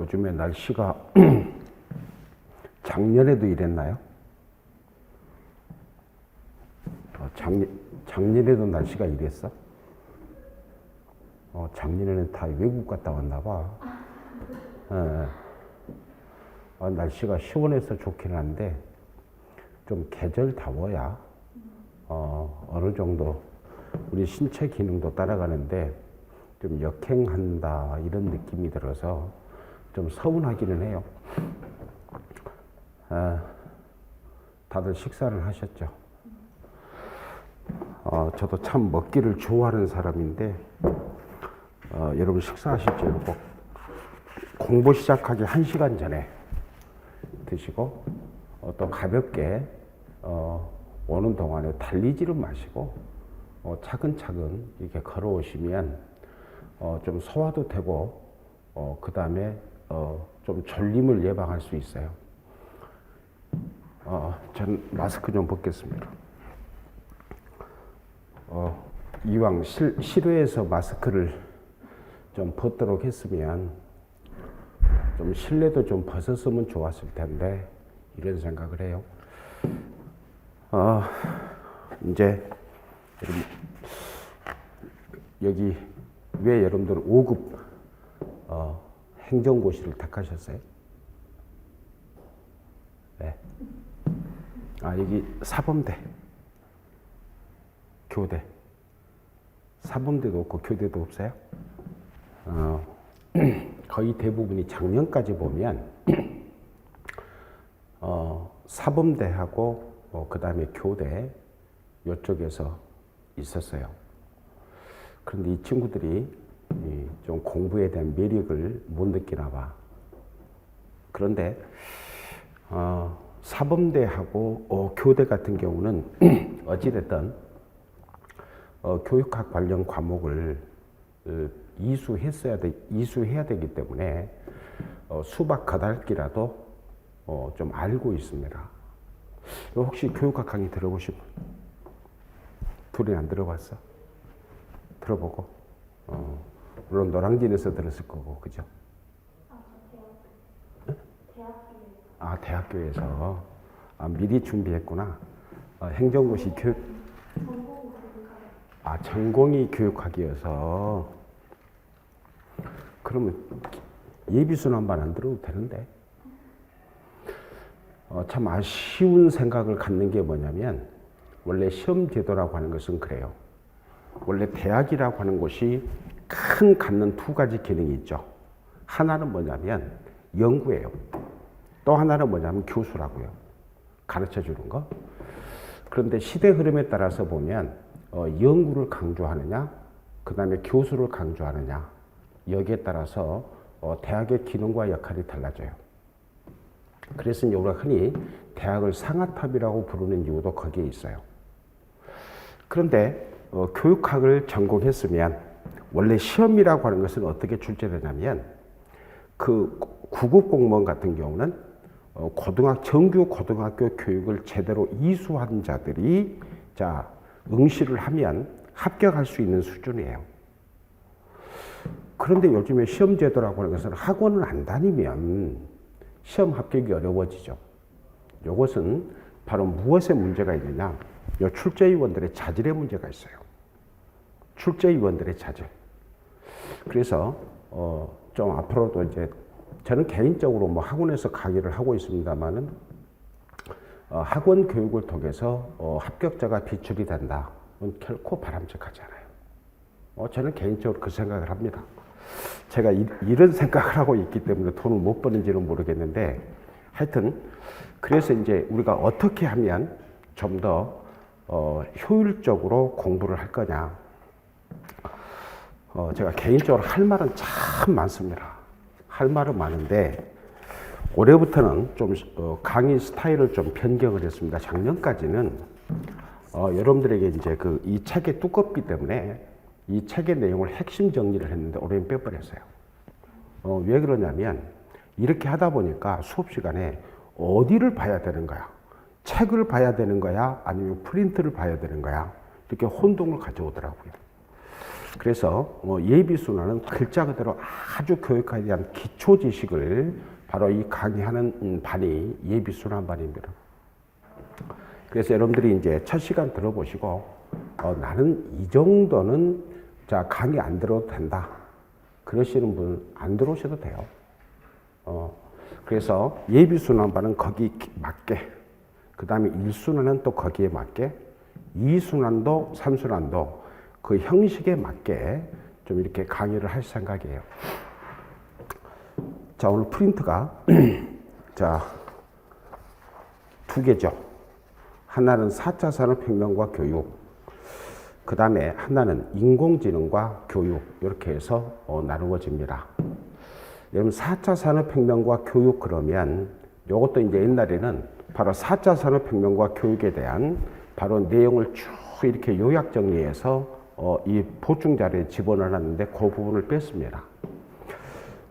요즘에 날씨가 작년에도 이랬나요? 작년에도 날씨가 이랬어? 작년에는 다 외국 갔다 왔나 봐. 날씨가 시원해서 좋긴 한데 좀 계절다워야 어느 정도 우리 신체 기능도 따라가는데 좀 역행한다 이런 느낌이 들어서 좀 서운하기는 해요. 다들 식사를 하셨죠? 저도 참 먹기를 좋아하는 사람인데 여러분 식사하실 때 꼭 공부 시작하기 1시간 전에 드시고 또 가볍게 오는 동안에 달리지를 마시고 차근차근 이렇게 걸어오시면 좀 소화도 되고 그 다음에 좀 졸림을 예방할 수 있어요. 전 마스크 좀 벗겠습니다. 이왕 실외에서 마스크를 좀 벗도록 했으면 좀 실내도 좀 벗었으면 좋았을 텐데 이런 생각을 해요. 이제 여기 왜 여러분들 5급 행정고시를 택하셨어요? 네. 여기 사범대, 교대. 사범대도 없고 교대도 없어요? 거의 대부분이 작년까지 보면 사범대하고 그 다음에 교대 이쪽에서 있었어요. 그런데 이 친구들이 좀 공부에 대한 매력을 못 느끼나 봐. 그런데 사범대하고 교대 같은 경우는 어찌됐든 교육학 관련 과목을 이수해야 되기 때문에 수박 거달기라도 좀 알고 있습니다. 혹시 교육학 강의 들어보신 분? 둘이 안 들어봤어? 들어보고? 물론 노량진에서 들었을 거고, 그죠? 대학교에서. 미리 준비했구나. 행정고시 교육. 전공이 교육학이어서. 그러면 예비순환반 안 들어도 되는데. 참 아쉬운 생각을 갖는 게 뭐냐면, 원래 시험 제도라고 하는 것은 그래요. 원래 대학이라고 하는 곳이 큰 갖는 두 가지 기능이 있죠. 하나는 뭐냐면 연구예요. 또 하나는 뭐냐면 교수라고요. 가르쳐 주는 거. 그런데 시대 흐름에 따라서 보면 연구를 강조하느냐, 그 다음에 교수를 강조하느냐, 여기에 따라서 대학의 기능과 역할이 달라져요. 그래서 우리가 흔히 대학을 상아탑이라고 부르는 이유도 거기에 있어요. 그런데 교육학을 전공했으면 원래 시험이라고 하는 것은 어떻게 출제되냐면 그 구급 공무원 같은 경우는 정규 고등학교 교육을 제대로 이수한 자들이 응시를 하면 합격할 수 있는 수준이에요. 그런데 요즘에 시험 제도라고 하는 것은 학원을 안 다니면 시험 합격이 어려워지죠. 이것은 바로 무엇에 문제가 있느냐? 이 출제위원들의 자질에 문제가 있어요. 출제위원들의 자질. 그래서 좀 앞으로도 이제 저는 개인적으로 학원에서 강의를 하고 있습니다만은 학원 교육을 통해서 합격자가 비출이 된다. 결코 바람직하지 않아요. 저는 개인적으로 그 생각을 합니다. 제가 이런 생각을 하고 있기 때문에 돈을 못 버는지는 모르겠는데 하여튼 그래서 이제 우리가 어떻게 하면 좀 더 효율적으로 공부를 할 거냐. 제가 개인적으로 할 말은 참 많습니다. 할 말은 많은데 올해부터는 좀 강의 스타일을 좀 변경을 했습니다. 작년까지는 여러분들에게 이제 이 책의 두껍기 때문에 이 책의 내용을 핵심 정리를 했는데 올해는 빼버렸어요. 왜 그러냐면 이렇게 하다 보니까 수업 시간에 어디를 봐야 되는 거야? 책을 봐야 되는 거야? 아니면 프린트를 봐야 되는 거야? 이렇게 혼동을 가져오더라고요. 그래서 예비순환은 글자 그대로 아주 교육화에 대한 기초 지식을 바로 이 강의하는 반이 예비순환반입니다. 그래서 여러분들이 이제 첫 시간 들어보시고 나는 이 정도는 자 강의 안 들어도 된다. 그러시는 분 안 들어오셔도 돼요. 그래서 예비순환반은 거기 맞게, 그 다음에 1순환은 또 거기에 맞게, 2순환도 3순환도 그 형식에 맞게 좀 이렇게 강의를 할 생각이에요. 자, 오늘 프린트가 자, 두 개죠. 하나는 4차 산업혁명과 교육, 그 다음에 하나는 인공지능과 교육, 이렇게 해서 나누어집니다. 여러분 4차 산업혁명과 교육 그러면 이것도 이제 옛날에는 바로 4차 산업혁명과 교육에 대한 바로 내용을 쭉 이렇게 요약 정리해서 이 보충 자료에 집어넣었는데 그 부분을 뺐습니다.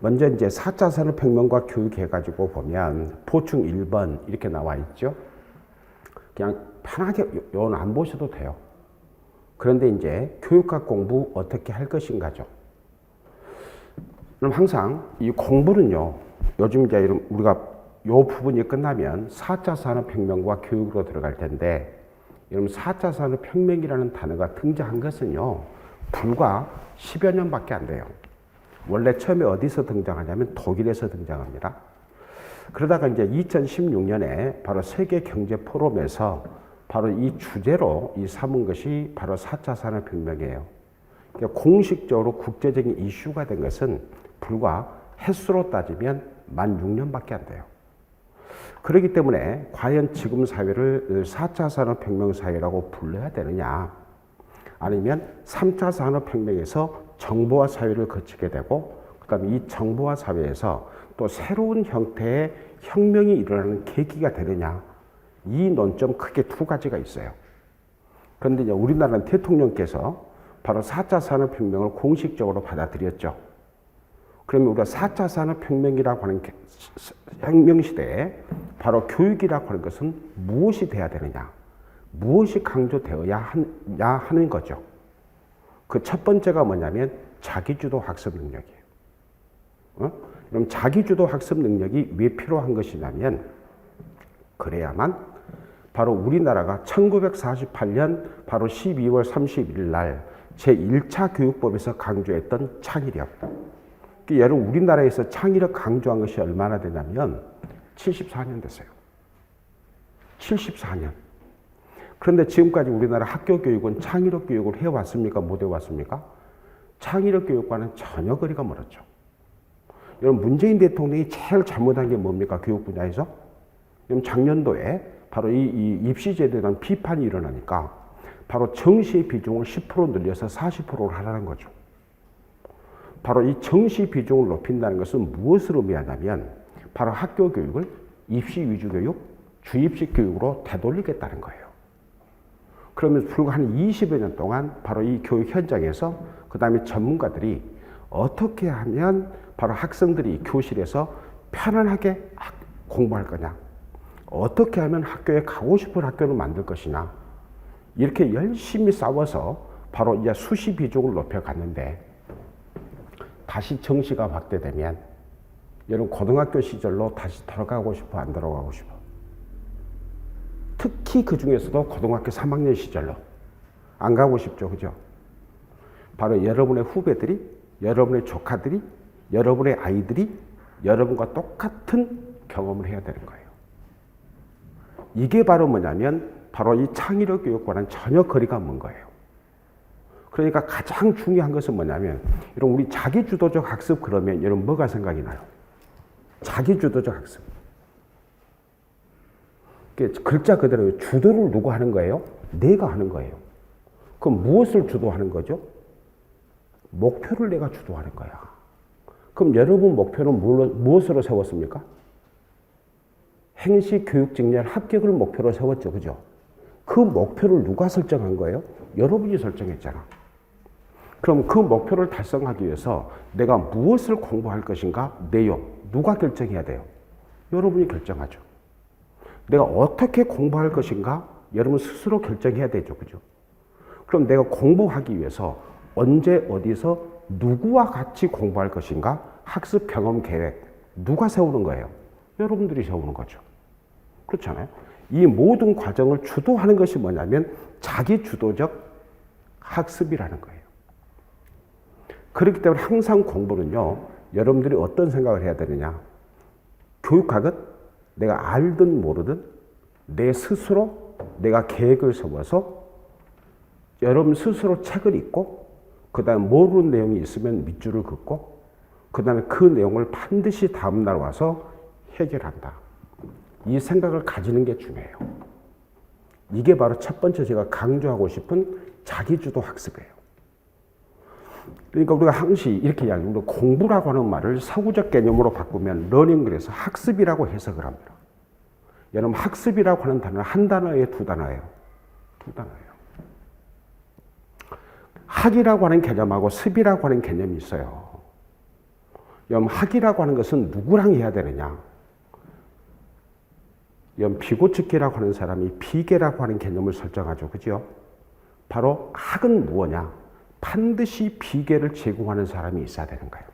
먼저 이제 4차 산업혁명과 교육 해가지고 보면 보충 1번 이렇게 나와 있죠. 그냥 편하게 요건 안 보셔도 돼요. 그런데 이제 교육학 공부 어떻게 할 것인가죠. 그럼 항상 이 공부는요, 요즘 이제 우리가 요 부분이 끝나면 4차 산업혁명과 교육으로 들어갈 텐데, 여러분 4차 산업혁명이라는 단어가 등장한 것은요, 불과 10여 년밖에 안 돼요. 원래 처음에 어디서 등장하냐면 독일에서 등장합니다. 그러다가 이제 2016년에 바로 세계 경제 포럼에서 바로 이 주제로 삼은 것이 바로 4차 산업혁명이에요. 그러니까 공식적으로 국제적인 이슈가 된 것은 불과 횟수로 따지면 만 6년밖에 안 돼요. 그렇기 때문에 과연 지금 사회를 4차 산업혁명 사회라고 불러야 되느냐, 아니면 3차 산업혁명에서 정보화 사회를 거치게 되고, 그 다음에 이 정보화 사회에서 또 새로운 형태의 혁명이 일어나는 계기가 되느냐, 이 논점 크게 두 가지가 있어요. 그런데 이제 우리나라는 대통령께서 바로 4차 산업혁명을 공식적으로 받아들였죠. 그러면 우리가 4차 산업혁명이라고 하는 혁명시대에 바로 교육이라고 하는 것은 무엇이 돼야 되느냐, 무엇이 강조되어야 하는 거죠. 그 첫 번째가 뭐냐면 자기주도 학습 능력이에요. 그럼 자기주도 학습 능력이 왜 필요한 것이냐면, 그래야만 바로 우리나라가 1948년 바로 12월 31일 날 제1차 교육법에서 강조했던 창의력. 여러분 우리나라에서 창의력 강조한 것이 얼마나 되냐면 74년 됐어요. 74년. 그런데 지금까지 우리나라 학교 교육은 창의력 교육을 해왔습니까? 못 해왔습니까? 창의력 교육과는 전혀 거리가 멀었죠. 여러분 문재인 대통령이 제일 잘못한 게 뭡니까? 교육 분야에서? 그럼 작년도에 바로 이 입시제도에 대한 비판이 일어나니까 바로 정시의 비중을 10% 늘려서 40%를 하라는 거죠. 바로 이 정시 비중을 높인다는 것은 무엇을 의미하냐면 바로 학교 교육을 입시 위주 교육, 주입식 교육으로 되돌리겠다는 거예요. 그러면 불과 한 20여 년 동안 바로 이 교육 현장에서 그 다음에 전문가들이 어떻게 하면 바로 학생들이 교실에서 편안하게 공부할 거냐, 어떻게 하면 학교에 가고 싶은 학교를 만들 것이냐, 이렇게 열심히 싸워서 바로 이제 수시 비중을 높여갔는데, 다시 정시가 확대되면 여러분 고등학교 시절로 다시 돌아가고 싶어, 안 돌아가고 싶어? 특히 그 중에서도 고등학교 3학년 시절로 안 가고 싶죠, 그죠? 바로 여러분의 후배들이, 여러분의 조카들이, 여러분의 아이들이 여러분과 똑같은 경험을 해야 되는 거예요. 이게 바로 뭐냐면 바로 이 창의력 교육과는 전혀 거리가 먼 거예요. 그러니까 가장 중요한 것은 뭐냐면, 여러분 우리 자기주도적 학습 그러면 여러분 뭐가 생각이 나요? 자기주도적 학습. 글자 그대로 주도를 누가 하는 거예요? 내가 하는 거예요. 그럼 무엇을 주도하는 거죠? 목표를 내가 주도하는 거야. 그럼 여러분 목표는 무엇으로 세웠습니까? 행시 교육 직렬 합격을 목표로 세웠죠, 그죠? 그 목표를 누가 설정한 거예요? 여러분이 설정했잖아. 그럼 그 목표를 달성하기 위해서 내가 무엇을 공부할 것인가? 내용. 누가 결정해야 돼요? 여러분이 결정하죠. 내가 어떻게 공부할 것인가? 여러분 스스로 결정해야 되죠, 그죠? 그럼 내가 공부하기 위해서 언제 어디서 누구와 같이 공부할 것인가? 학습 경험 계획. 누가 세우는 거예요? 여러분들이 세우는 거죠. 그렇잖아요. 이 모든 과정을 주도하는 것이 뭐냐면 자기 주도적 학습이라는 거예요. 그렇기 때문에 항상 공부는요, 여러분들이 어떤 생각을 해야 되느냐. 교육학은 내가 알든 모르든 내 스스로 내가 계획을 세워서 여러분 스스로 책을 읽고 그 다음에 모르는 내용이 있으면 밑줄을 긋고 그 다음에 그 내용을 반드시 다음날 와서 해결한다. 이 생각을 가지는 게 중요해요. 이게 바로 첫 번째 제가 강조하고 싶은 자기주도 학습이에요. 그러니까 우리가 항시 이렇게 이야기합니다. 공부라고 하는 말을 사고적 개념으로 바꾸면 러닝그래서 학습이라고 해석을 합니다. 여러분 학습이라고 하는 단어는 한 단어예요, 두 단어예요? 두 단어예요. 학이라고 하는 개념하고 습이라고 하는 개념이 있어요. 여러분 학이라고 하는 것은 누구랑 해야 되느냐? 여러분 비고츠키라고 하는 사람이 비계라고 하는 개념을 설정하죠. 그죠? 바로 학은 무엇냐? 반드시 비계를 제공하는 사람이 있어야 되는 거예요.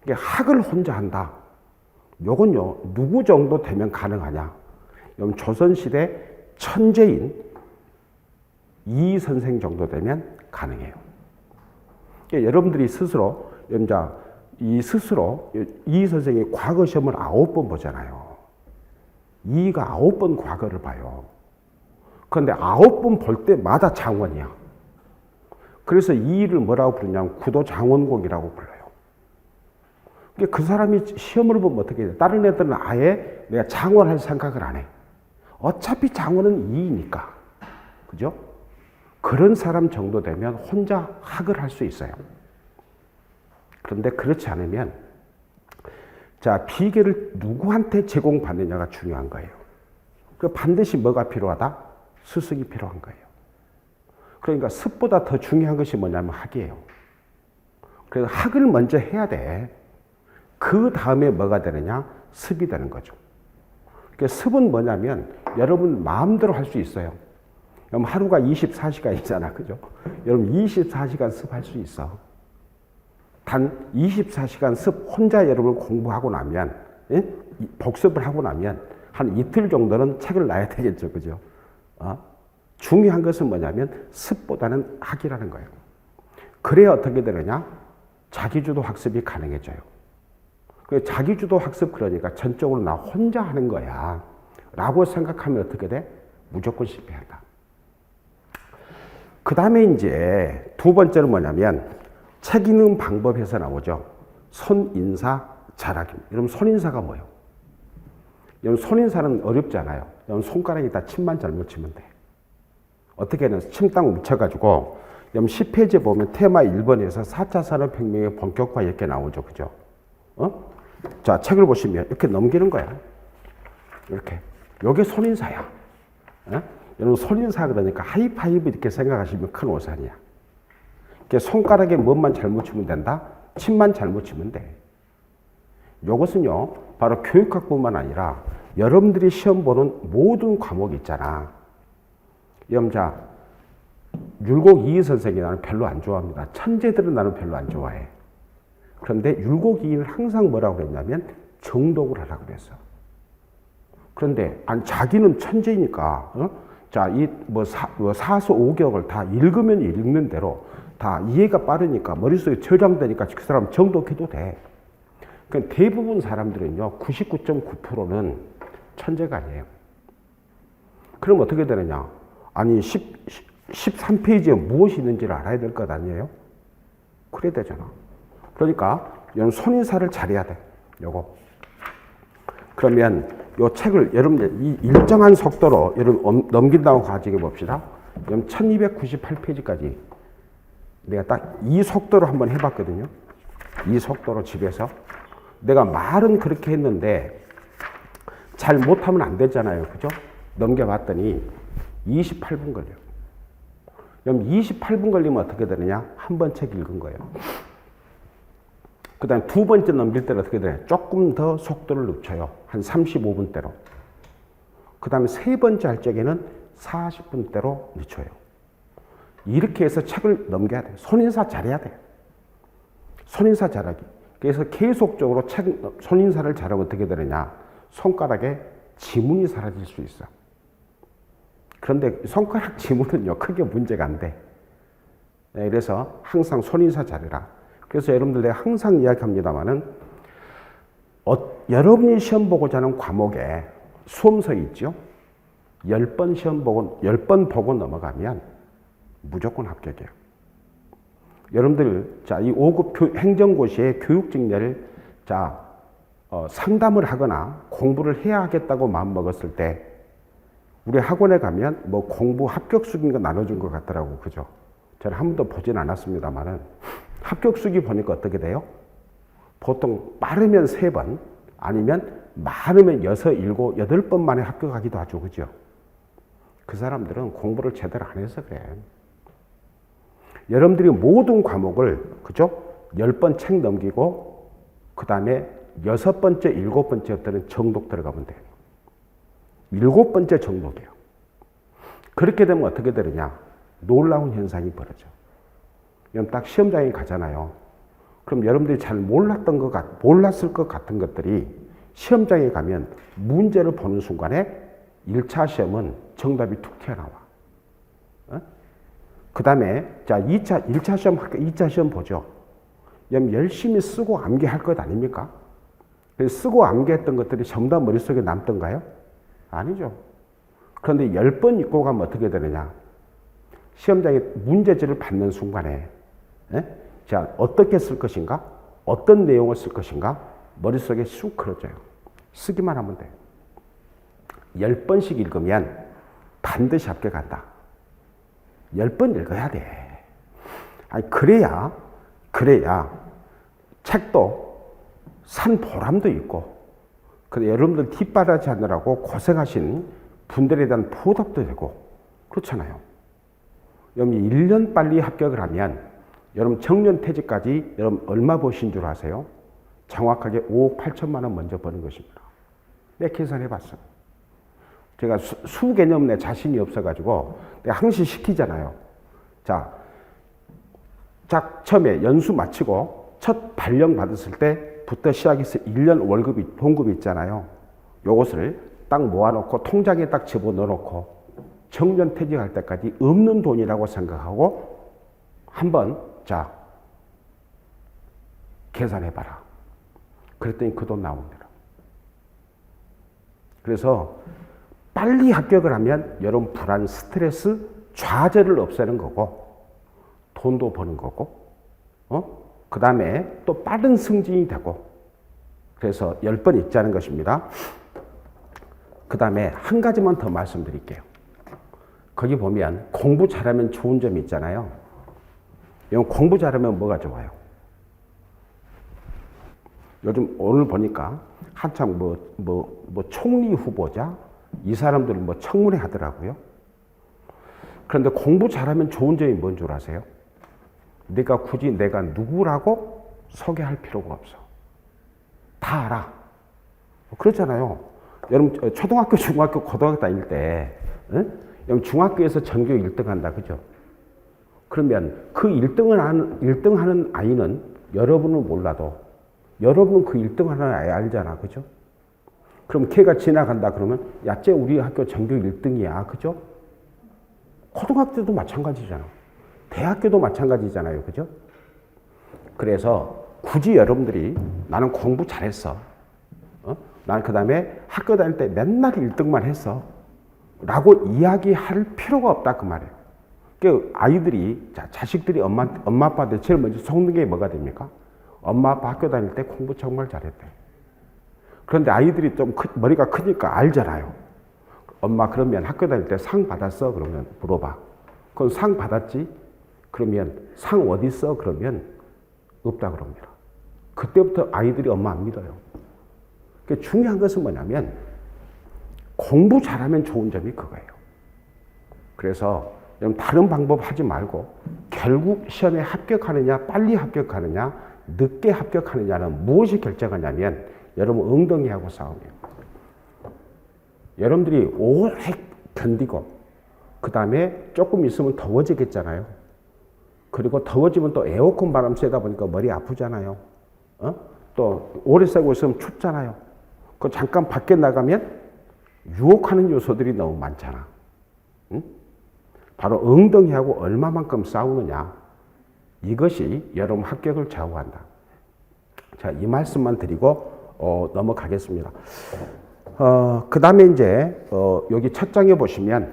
그러니까 학을 혼자 한다. 요건요, 누구 정도 되면 가능하냐? 여러분 조선시대 천재인 이 선생 정도 되면 가능해요. 그러니까 여러분들이 스스로, 이 선생이 과거 시험을 9번 보잖아요. 이가 9번 과거를 봐요. 그런데 9번 볼 때마다 장원이야. 그래서 이 일을 뭐라고 부르냐면 구도장원곡이라고 불러요. 그러니까 그 사람이 시험을 보면 어떻게 해요? 다른 애들은 아예 내가 장원할 생각을 안 해. 어차피 장원은 2이니까. 그죠? 그런 사람 정도 되면 혼자 학을 할 수 있어요. 그런데 그렇지 않으면 자, 비계를 누구한테 제공받느냐가 중요한 거예요. 그 반드시 뭐가 필요하다? 스승이 필요한 거예요. 그러니까 습보다 더 중요한 것이 뭐냐면 학이에요. 그래서 학을 먼저 해야 돼. 그 다음에 뭐가 되느냐? 습이 되는 거죠. 그러니까 습은 뭐냐면 여러분 마음대로 할 수 있어요. 여러분 하루가 24시간이잖아. 그죠? 여러분 24시간 습할 수 있어. 단 24시간 습 혼자 여러분 공부하고 나면, 복습을 하고 나면 한 이틀 정도는 책을 놔야 되겠죠. 그죠? 중요한 것은 뭐냐면 습보다는 학이라는 거예요. 그래야 어떻게 되느냐? 자기주도 학습이 가능해져요. 자기주도 학습 그러니까 전적으로 나 혼자 하는 거야 라고 생각하면 어떻게 돼? 무조건 실패한다. 그 다음에 이제 두 번째는 뭐냐면 책 읽는 방법에서 나오죠. 손인사 잘하기입니다. 여러분 손인사가 뭐예요? 여러분 손인사는 어렵잖아요. 여러분 손가락에다 침만 잘못 치면 돼. 어떻게 하냐? 침 딱 묻혀가지고 여러분 10페이지에 보면 테마 1번에서 4차 산업혁명의 본격화 이렇게 나오죠. 그죠? 자, 책을 보시면 이렇게 넘기는 거야. 이렇게. 요게 손인사야. 여러분 손인사 그러니까 하이파이브 이렇게 생각하시면 큰 오산이야. 손가락에 뭐만 잘못 치면 된다? 침만 잘못 치면 돼. 요것은요, 바로 교육학뿐만 아니라 여러분들이 시험 보는 모든 과목이 있잖아. 자, 율곡 이의 선생이 나는 별로 안 좋아합니다. 천재들은 나는 별로 안 좋아해. 그런데 율곡 이의는 항상 뭐라고 그랬냐면 정독을 하라고 그랬어. 그런데 자기는 천재니까 자, 이 사서 5격을 다 읽으면 읽는 대로 다 이해가 빠르니까 머릿속에 저장되니까 그 사람 정독해도 돼. 그러니까 대부분 사람들은요 99.9%는 천재가 아니에요. 그럼 어떻게 되느냐? 아니 13페이지에 무엇이 있는지를 알아야 될 것 아니에요? 그래야 되잖아. 그러니까 여러분 손인사를 잘해야 돼. 요거. 그러면 요 책을 여러분 이 일정한 속도로 여러분 넘긴다고 가지고 봅시다. 여러분 1298페이지까지 내가 딱 이 속도로 한번 해봤거든요. 이 속도로 집에서. 내가 말은 그렇게 했는데 잘 못하면 안 되잖아요. 그죠? 넘겨봤더니 28분 걸려요. 그럼 28분 걸리면 어떻게 되느냐? 한 번 책 읽은 거예요. 그 다음에 두 번째 넘길 때는 어떻게 되냐? 조금 더 속도를 늦춰요. 한 35분대로. 그 다음에 세 번째 할 적에는 40분대로 늦춰요. 이렇게 해서 책을 넘겨야 돼. 손인사 잘해야 돼. 손인사 잘하기. 그래서 계속적으로 손인사를 잘하면 어떻게 되느냐. 손가락에 지문이 사라질 수 있어. 그런데 손가락 지문은요, 크게 문제가 안 돼. 네, 그래서 항상 손인사 잘해라. 그래서 여러분들 내가 항상 이야기합니다만은, 여러분이 시험 보고자 하는 과목에 수험서 있죠? 10번 시험 보고, 10번 보고 넘어가면 무조건 합격이에요. 여러분들, 자, 이 5급 행정고시의 교육직례를, 상담을 하거나 공부를 해야 하겠다고 마음먹었을 때, 우리 학원에 가면 뭐 공부 합격수기인 거 나눠준 것 같더라고. 그죠? 저는 한 번도 보진 않았습니다만은, 합격수기 보니까 어떻게 돼요? 보통 빠르면 3번, 아니면 많으면 6, 7, 8번 만에 합격하기도 하죠. 그죠? 그 사람들은 공부를 제대로 안 해서 그래. 여러분들이 모든 과목을, 그죠? 10번 책 넘기고, 그 다음에 6번째, 7번째 때는 정독 들어가면 돼요. 7번째 정독이에요. 그렇게 되면 어떻게 되느냐? 놀라운 현상이 벌어져. 여러분 딱 시험장에 가잖아요. 그럼 여러분들이 잘 몰랐을 것 같은 것들이 시험장에 가면 문제를 보는 순간에 1차 시험은 정답이 툭 튀어나와. 그 다음에, 1차 시험, 2차 시험 보죠. 여러분 열심히 쓰고 암기할 것 아닙니까? 쓰고 암기했던 것들이 전부 다 머릿속에 남던가요? 아니죠. 그런데 10번 읽고 가면 어떻게 되느냐? 시험장에 문제지를 받는 순간에, 어떻게 쓸 것인가? 어떤 내용을 쓸 것인가? 머릿속에 쑥 그려져요. 쓰기만 하면 돼요. 10번씩 읽으면 반드시 합격한다. 10번 읽어야 돼. 아니, 그래야 책도 산 보람도 있고, 근데 여러분들 뒷바라지 하느라고 고생하신 분들에 대한 보답도 되고, 그렇잖아요. 여러분 1년 빨리 합격을 하면, 여러분 정년퇴직까지 여러분 얼마 버신 줄 아세요? 정확하게 5억 8천만 원 먼저 버는 것입니다. 내가 계산해 봤어. 제가 수 개념 내 자신이 없어가지고 내가 항시 시키잖아요. 처음에 연수 마치고 첫 발령 받았을 때부터 시작해서 1년 월급이 봉급이 있잖아요. 요것을 딱 모아놓고 통장에 딱 집어넣어놓고 정년퇴직할 때까지 없는 돈이라고 생각하고 한번 계산해봐라. 그랬더니 그 돈 나옵니다. 그래서 빨리 합격을 하면 여러분 불안, 스트레스, 좌절을 없애는 거고, 돈도 버는 거고, 그 다음에 또 빠른 승진이 되고, 그래서 10번 읽자는 것입니다. 그 다음에 한 가지만 더 말씀드릴게요. 거기 보면 공부 잘하면 좋은 점이 있잖아요. 공부 잘하면 뭐가 좋아요? 요즘 오늘 보니까 한창 총리 후보자 이 사람들은 청문회 하더라고요. 그런데 공부 잘하면 좋은 점이 뭔 줄 아세요? 굳이 내가 누구라고 소개할 필요가 없어. 다 알아. 그렇잖아요. 여러분 초등학교, 중학교, 고등학교 다닐 때, 여러분 중학교에서 전교 1등 한다, 그죠? 그러면 그 1등 하는 아이는 여러분은 몰라도 여러분은 그 1등 하는 아이 알잖아, 그죠? 그럼 걔가 지나간다 그러면 야, 쟤 우리 학교 전교 1등이야, 그죠? 고등학교도 마찬가지잖아. 대학교도 마찬가지잖아요, 그죠? 그래서 굳이 여러분들이 나는 공부 잘했어. 난 그 다음에 학교 다닐 때 맨날 1등만 했어. 라고 이야기할 필요가 없다, 그 말이에요. 그 아이들이, 자식들이 엄마 아빠한테 제일 먼저 속는 게 뭐가 됩니까? 엄마 아빠 학교 다닐 때 공부 정말 잘했대. 그런데 아이들이 좀 머리가 크니까 알잖아요. 엄마 그러면 학교 다닐 때 상 받았어? 그러면 물어봐. 그럼 상 받았지? 그러면 상 어디 있어? 그러면 없다 그럽니다. 그때부터 아이들이 엄마 안 믿어요. 중요한 것은 뭐냐면 공부 잘하면 좋은 점이 그거예요. 그래서 여러분 다른 방법 하지 말고 결국 시험에 합격하느냐, 빨리 합격하느냐, 늦게 합격하느냐는 무엇이 결정하냐면 여러분 엉덩이하고 싸움이에요. 여러분들이 오래 견디고 그 다음에 조금 있으면 더워지겠잖아요. 그리고 더워지면 또 에어컨 바람 쐬다 보니까 머리 아프잖아요. 또 오래 쐬고 있으면 춥잖아요. 그 잠깐 밖에 나가면 유혹하는 요소들이 너무 많잖아. 바로 엉덩이하고 얼마만큼 싸우느냐. 이것이 여러분 합격을 좌우한다. 자, 이 말씀만 드리고 넘어가겠습니다. 그 다음에 이제 여기 첫 장에 보시면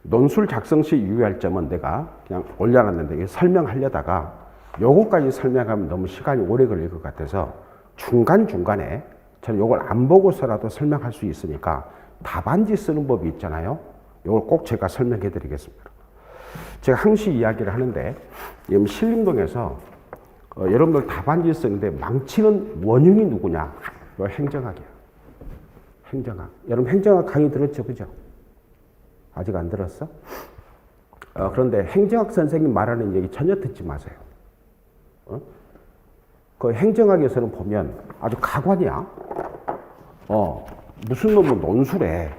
논술 작성 시 유의할 점은 내가 그냥 올려놨는데 설명하려다가 요거까지 설명하면 너무 시간이 오래 걸릴 것 같아서 중간중간에 저는 요걸 안 보고서라도 설명할 수 있으니까 답안지 쓰는 법이 있잖아요. 요걸 꼭 제가 설명해 드리겠습니다. 제가 항시 이야기를 하는데 지금 신림동에서 여러분들 답안지 쓰는데 망치는 원흉이 누구냐? 행정학이야. 행정학. 여러분 행정학 강의 들었죠? 그죠? 아직 안 들었어? 그런데 행정학 선생님 말하는 얘기 전혀 듣지 마세요. 그 행정학에서는 보면 아주 가관이야. 무슨 놈은 논술에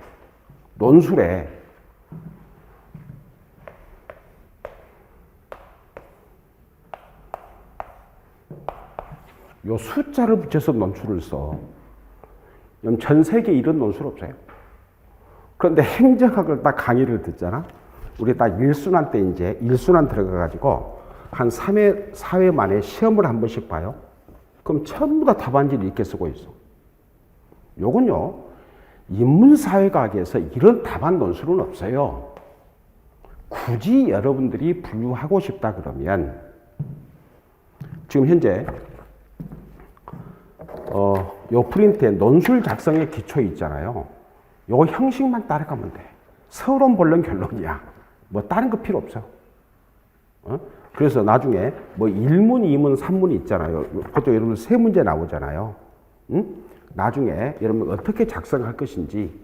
요 숫자를 붙여서 논술을 써. 전 세계에 이런 논술 없어요. 그런데 행정학을 딱 강의를 듣잖아. 우리 딱 1순환 때 이제 1순환 들어가가지고 한 3회, 4회 만에 시험을 한 번씩 봐요. 그럼 전부 다 답안지를 이렇게 쓰고 있어. 요건요, 인문사회과학에서 이런 답안 논술은 없어요. 굳이 여러분들이 분류하고 싶다 그러면 지금 현재 요 프린트에 논술 작성의 기초 있잖아요. 요 형식만 따라가면 돼. 서론, 본론, 결론이야. 뭐 다른 거 필요 없어. 그래서 나중에 뭐 1문, 2문, 3문이 있잖아요. 보통 여러분 세 문제 나오잖아요. 나중에 여러분 어떻게 작성할 것인지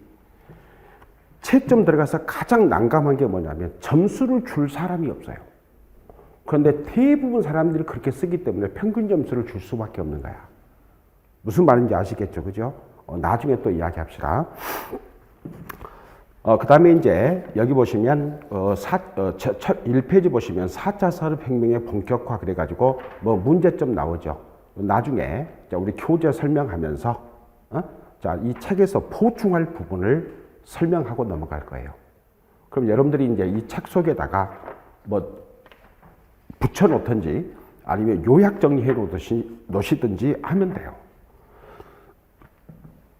채점 들어가서 가장 난감한 게 뭐냐면 점수를 줄 사람이 없어요. 그런데 대부분 사람들이 그렇게 쓰기 때문에 평균 점수를 줄 수밖에 없는 거야. 무슨 말인지 아시겠죠? 그죠? 나중에 또 이야기합시다. 그 다음에 이제 여기 보시면 1페이지 보시면 4차 산업혁명의 본격화 그래가지고 뭐 문제점 나오죠. 나중에 우리 교재 설명하면서 자, 이 책에서 보충할 부분을 설명하고 넘어갈 거예요. 그럼 여러분들이 이제 이 책 속에다가 뭐 붙여놓든지 아니면 요약 정리해 놓으시든지 하면 돼요.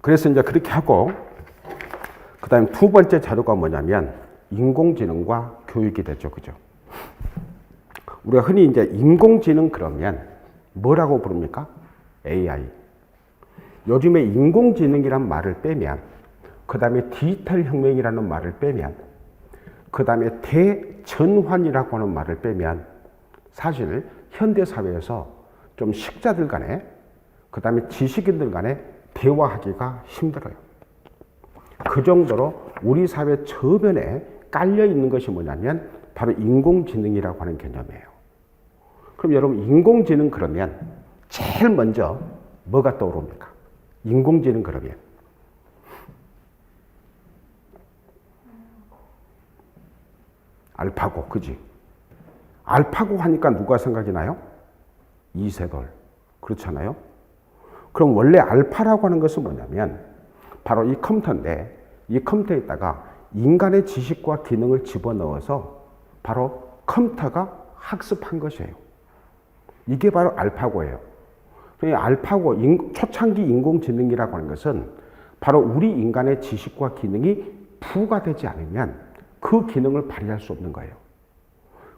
그래서 이제 그렇게 하고 그 다음에 두 번째 자료가 뭐냐면 인공지능과 교육이 되죠. 그죠? 우리가 흔히 이제 인공지능 그러면 뭐라고 부릅니까? AI. 요즘에 인공지능이란 말을 빼면 그 다음에 디지털 혁명이라는 말을 빼면 그 다음에 대전환이라고 하는 말을 빼면 사실 현대사회에서 좀 식자들 간에 그 다음에 지식인들 간에 대화하기가 힘들어요. 그 정도로 우리 사회 저변에 깔려 있는 것이 뭐냐면 바로 인공지능이라고 하는 개념이에요. 그럼 여러분 인공지능 그러면 제일 먼저 뭐가 떠오릅니까? 인공지능 그러면 알파고, 그지? 알파고 하니까 누가 생각이 나요? 이세돌. 그렇잖아요? 그럼 원래 알파라고 하는 것은 뭐냐면 바로 이 컴퓨터인데 이 컴퓨터에다가 인간의 지식과 기능을 집어넣어서 바로 컴퓨터가 학습한 것이에요. 이게 바로 알파고예요. 알파고, 초창기 인공지능이라고 하는 것은 바로 우리 인간의 지식과 기능이 부과되지 않으면 그 기능을 발휘할 수 없는 거예요.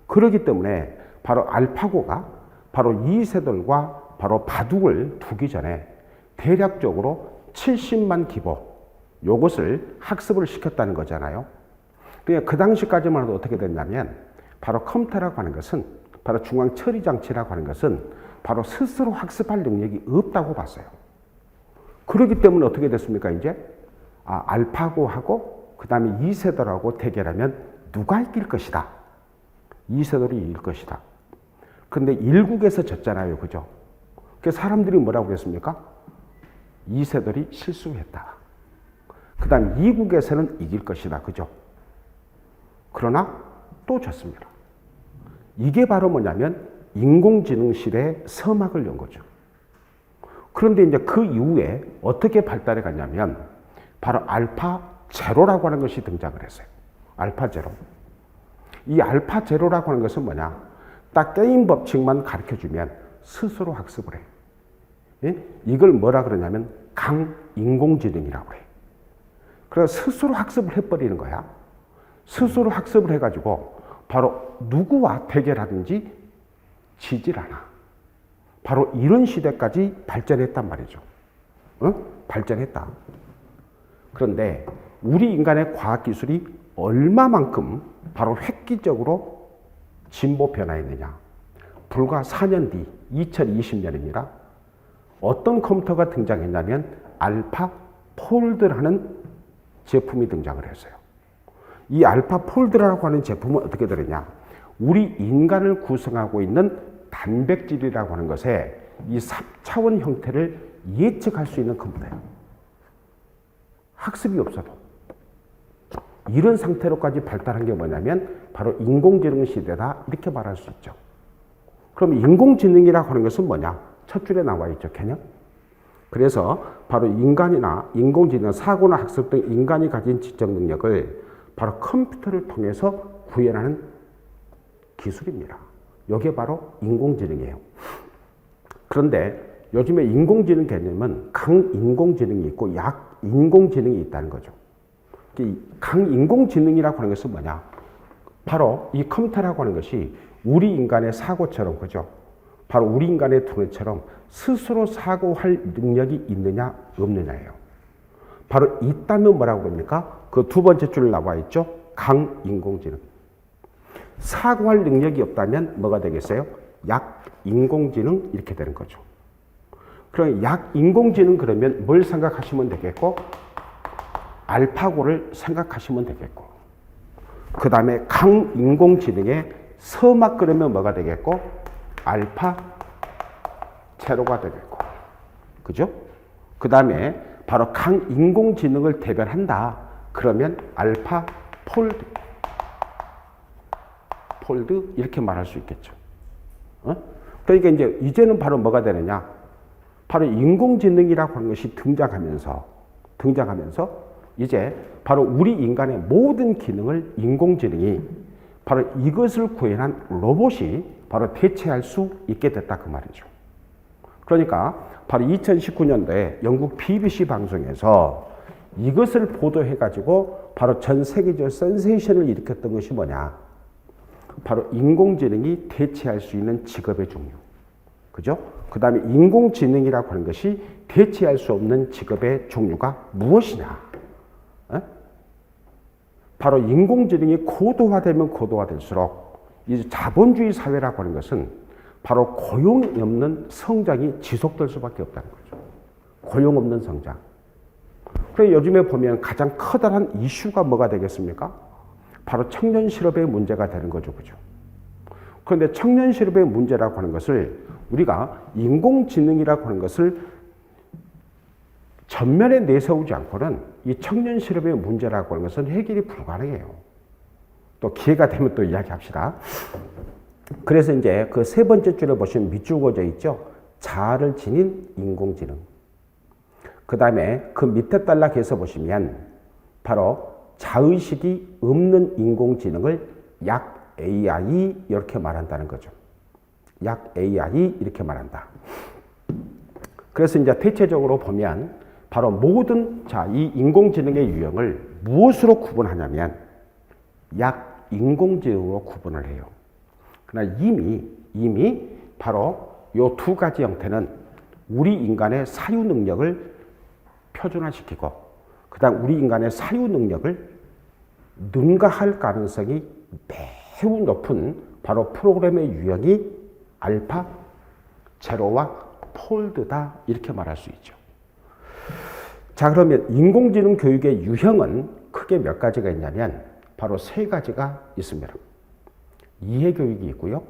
그렇기 때문에 바로 알파고가 바로 이세돌과 바로 바둑을 두기 전에 대략적으로 70만 기보 요것을 학습을 시켰다는 거잖아요. 그러니까 그 당시까지만 해도 어떻게 됐냐면 바로 컴퓨터라고 하는 것은 바로 중앙 처리 장치라고 하는 것은 바로 스스로 학습할 능력이 없다고 봤어요. 그렇기 때문에 어떻게 됐습니까? 이제 알파고하고 그 다음에 이세돌하고 대결하면 누가 이길 것이다. 이세돌이 이길 것이다. 그런데 일국에서 졌잖아요. 그죠? 그래서 사람들이 뭐라고 그랬습니까? 이세돌이 실수했다. 그 다음 이국에서는 이길 것이다. 그죠? 그러나 또 졌습니다. 이게 바로 뭐냐면 인공지능 시대의 서막을 연 거죠. 그런데 이제 그 이후에 어떻게 발달해 갔냐면 바로 알파 제로라고 하는 것이 등장을 했어요. 알파 제로. 이 알파 제로라고 하는 것은 뭐냐? 딱 게임 법칙만 가르쳐 주면 스스로 학습을 해. 예? 이걸 뭐라 그러냐면 강인공지능이라고 해. 그래서 스스로 학습을 해버리는 거야. 스스로 학습을 해가지고 바로 누구와 대결하든지 지질 않아. 바로 이런 시대까지 발전했단 말이죠. 발전했다. 그런데 우리 인간의 과학기술이 얼마만큼 바로 획기적으로 진보 변화했느냐. 불과 4년 뒤 2020년입니다. 어떤 컴퓨터가 등장했냐면 알파 폴드라는 제품이 등장을 했어요. 이 알파 폴드라고 하는 제품은 어떻게 되느냐. 우리 인간을 구성하고 있는 단백질이라고 하는 것에 이 3차원 형태를 예측할 수 있는 컴퓨터예요. 학습이 없어도. 이런 상태로까지 발달한 게 뭐냐면 바로 인공지능 시대다 이렇게 말할 수 있죠. 그럼 인공지능이라고 하는 것은 뭐냐? 첫 줄에 나와 있죠. 개념. 그래서 바로 인간이나 인공지능, 사고나 학습 등 인간이 가진 지적 능력을 바로 컴퓨터를 통해서 구현하는 기술입니다. 이게 바로 인공지능이에요. 그런데 요즘에 인공지능 개념은 강인공지능이 있고 약인공지능이 있다는 거죠. 강인공지능이라고 하는 것은 뭐냐? 바로 이 컴퓨터라고 하는 것이 우리 인간의 사고처럼, 그죠? 바로 우리 인간의 두뇌처럼 스스로 사고할 능력이 있느냐 없느냐예요. 바로 있다면 뭐라고 그럽니까? 그 두 번째 줄 나와 있죠? 강인공지능. 사고할 능력이 없다면 뭐가 되겠어요? 약인공지능 이렇게 되는 거죠. 그럼 약인공지능 그러면 뭘 생각하시면 되겠고 알파고를 생각하시면 되겠고 그 다음에 강인공지능의 서막 그러면 뭐가 되겠고 알파 제로가 되겠고 그죠? 그 다음에 바로 강인공지능을 대변한다 그러면 알파 폴드 이렇게 말할 수 있겠죠. 그러니까 이제는 바로 뭐가 되느냐? 바로 인공지능이라고 하는 것이 등장하면서 이제 바로 우리 인간의 모든 기능을 인공지능이 바로 이것을 구현한 로봇이 바로 대체할 수 있게 됐다 그 말이죠. 그러니까 바로 2019년도에 영국 BBC 방송에서 이것을 보도해가지고 바로 전 세계적 센세이션을 일으켰던 것이 뭐냐? 바로 인공지능이 대체할 수 있는 직업의 종류. 그죠? 그 다음에 인공지능이라고 하는 것이 대체할 수 없는 직업의 종류가 무엇이냐? 바로 인공지능이 고도화되면 고도화될수록 이 자본주의 사회라고 하는 것은 바로 고용이 없는 성장이 지속될 수밖에 없다는 거죠. 고용 없는 성장. 그래서 요즘에 보면 가장 커다란 이슈가 뭐가 되겠습니까? 바로 청년 실업의 문제가 되는 거죠. 그죠? 그런데 청년 실업의 문제라고 하는 것을 우리가 인공지능이라고 하는 것을 전면에 내세우지 않고는 이 청년 실업의 문제라고 하는 것은 해결이 불가능해요. 또 기회가 되면 또 이야기합시다. 그래서 이제 그 세 번째 줄에 보시면 밑줄 그어져 있죠. 자아를 지닌 인공지능. 그 다음에 그 밑에 단락에서 보시면 바로 자의식이 없는 인공지능을 약 AI 이렇게 말한다는 거죠. 약 AI 이렇게 말한다. 그래서 이제 대체적으로 보면 바로 모든 이 인공지능의 유형을 무엇으로 구분하냐면 약 인공지능으로 구분을 해요. 그러나 이미 바로 이 두 가지 형태는 우리 인간의 사유 능력을 표준화시키고 그다음 우리 인간의 사유 능력을 능가할 가능성이 매우 높은 바로 프로그램의 유형이 알파, 제로와 폴드다 이렇게 말할 수 있죠. 자, 그러면 인공지능 교육의 유형은 크게 몇 가지가 있냐면 바로 세 가지가 있습니다. 이해교육이 있고요.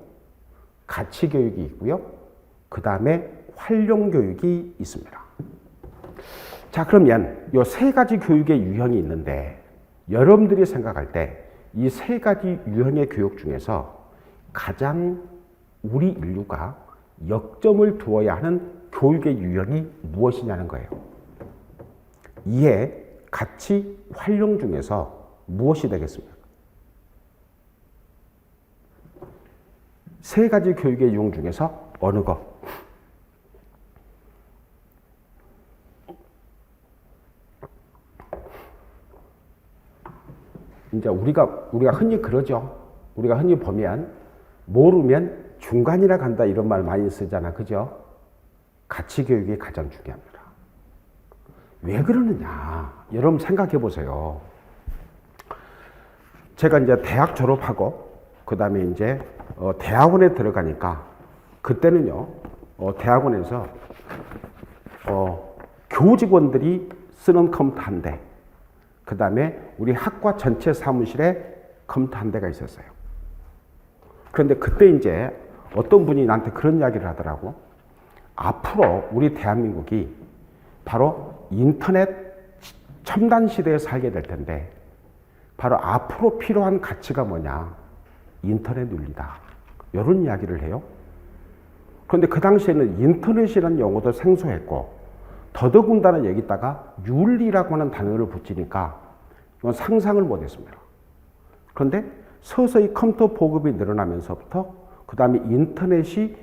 가치교육이 있고요. 그 다음에 활용교육이 있습니다. 자, 그러면 이 세 가지 교육의 유형이 있는데 여러분들이 생각할 때 이 세 가지 유형의 교육 중에서 가장 우리 인류가 역점을 두어야 하는 교육의 유형이 무엇이냐는 거예요. 이해, 가치, 활용 중에서 무엇이 되겠습니까? 세 가지 교육의 유형 중에서 어느 것? 이제 우리가 흔히 그러죠. 우리가 흔히 보면 모르면 중간이라 간다 이런 말 많이 쓰잖아. 그죠? 가치 교육이 가장 중요합니다. 왜 그러느냐? 여러분 생각해 보세요. 제가 이제 대학 졸업하고 그다음에 이제 대학원에 들어가니까 그때는요. 대학원에서 교직원들이 쓰는 컴퓨터 한 대, 그 다음에 우리 학과 전체 사무실에 컴퓨터 한 대가 있었어요. 그런데 그때 이제 어떤 분이 나한테 그런 이야기를 하더라고. 앞으로 우리 대한민국이 바로 인터넷 첨단 시대에 살게 될 텐데 바로 앞으로 필요한 가치가 뭐냐? 인터넷 윤리다. 이런 이야기를 해요. 그런데 그 당시에는 인터넷이라는 용어도 생소했고 더더군다나 여기다가 윤리라고 하는 단어를 붙이니까 이건 상상을 못했습니다. 그런데 서서히 컴퓨터 보급이 늘어나면서부터 그 다음에 인터넷이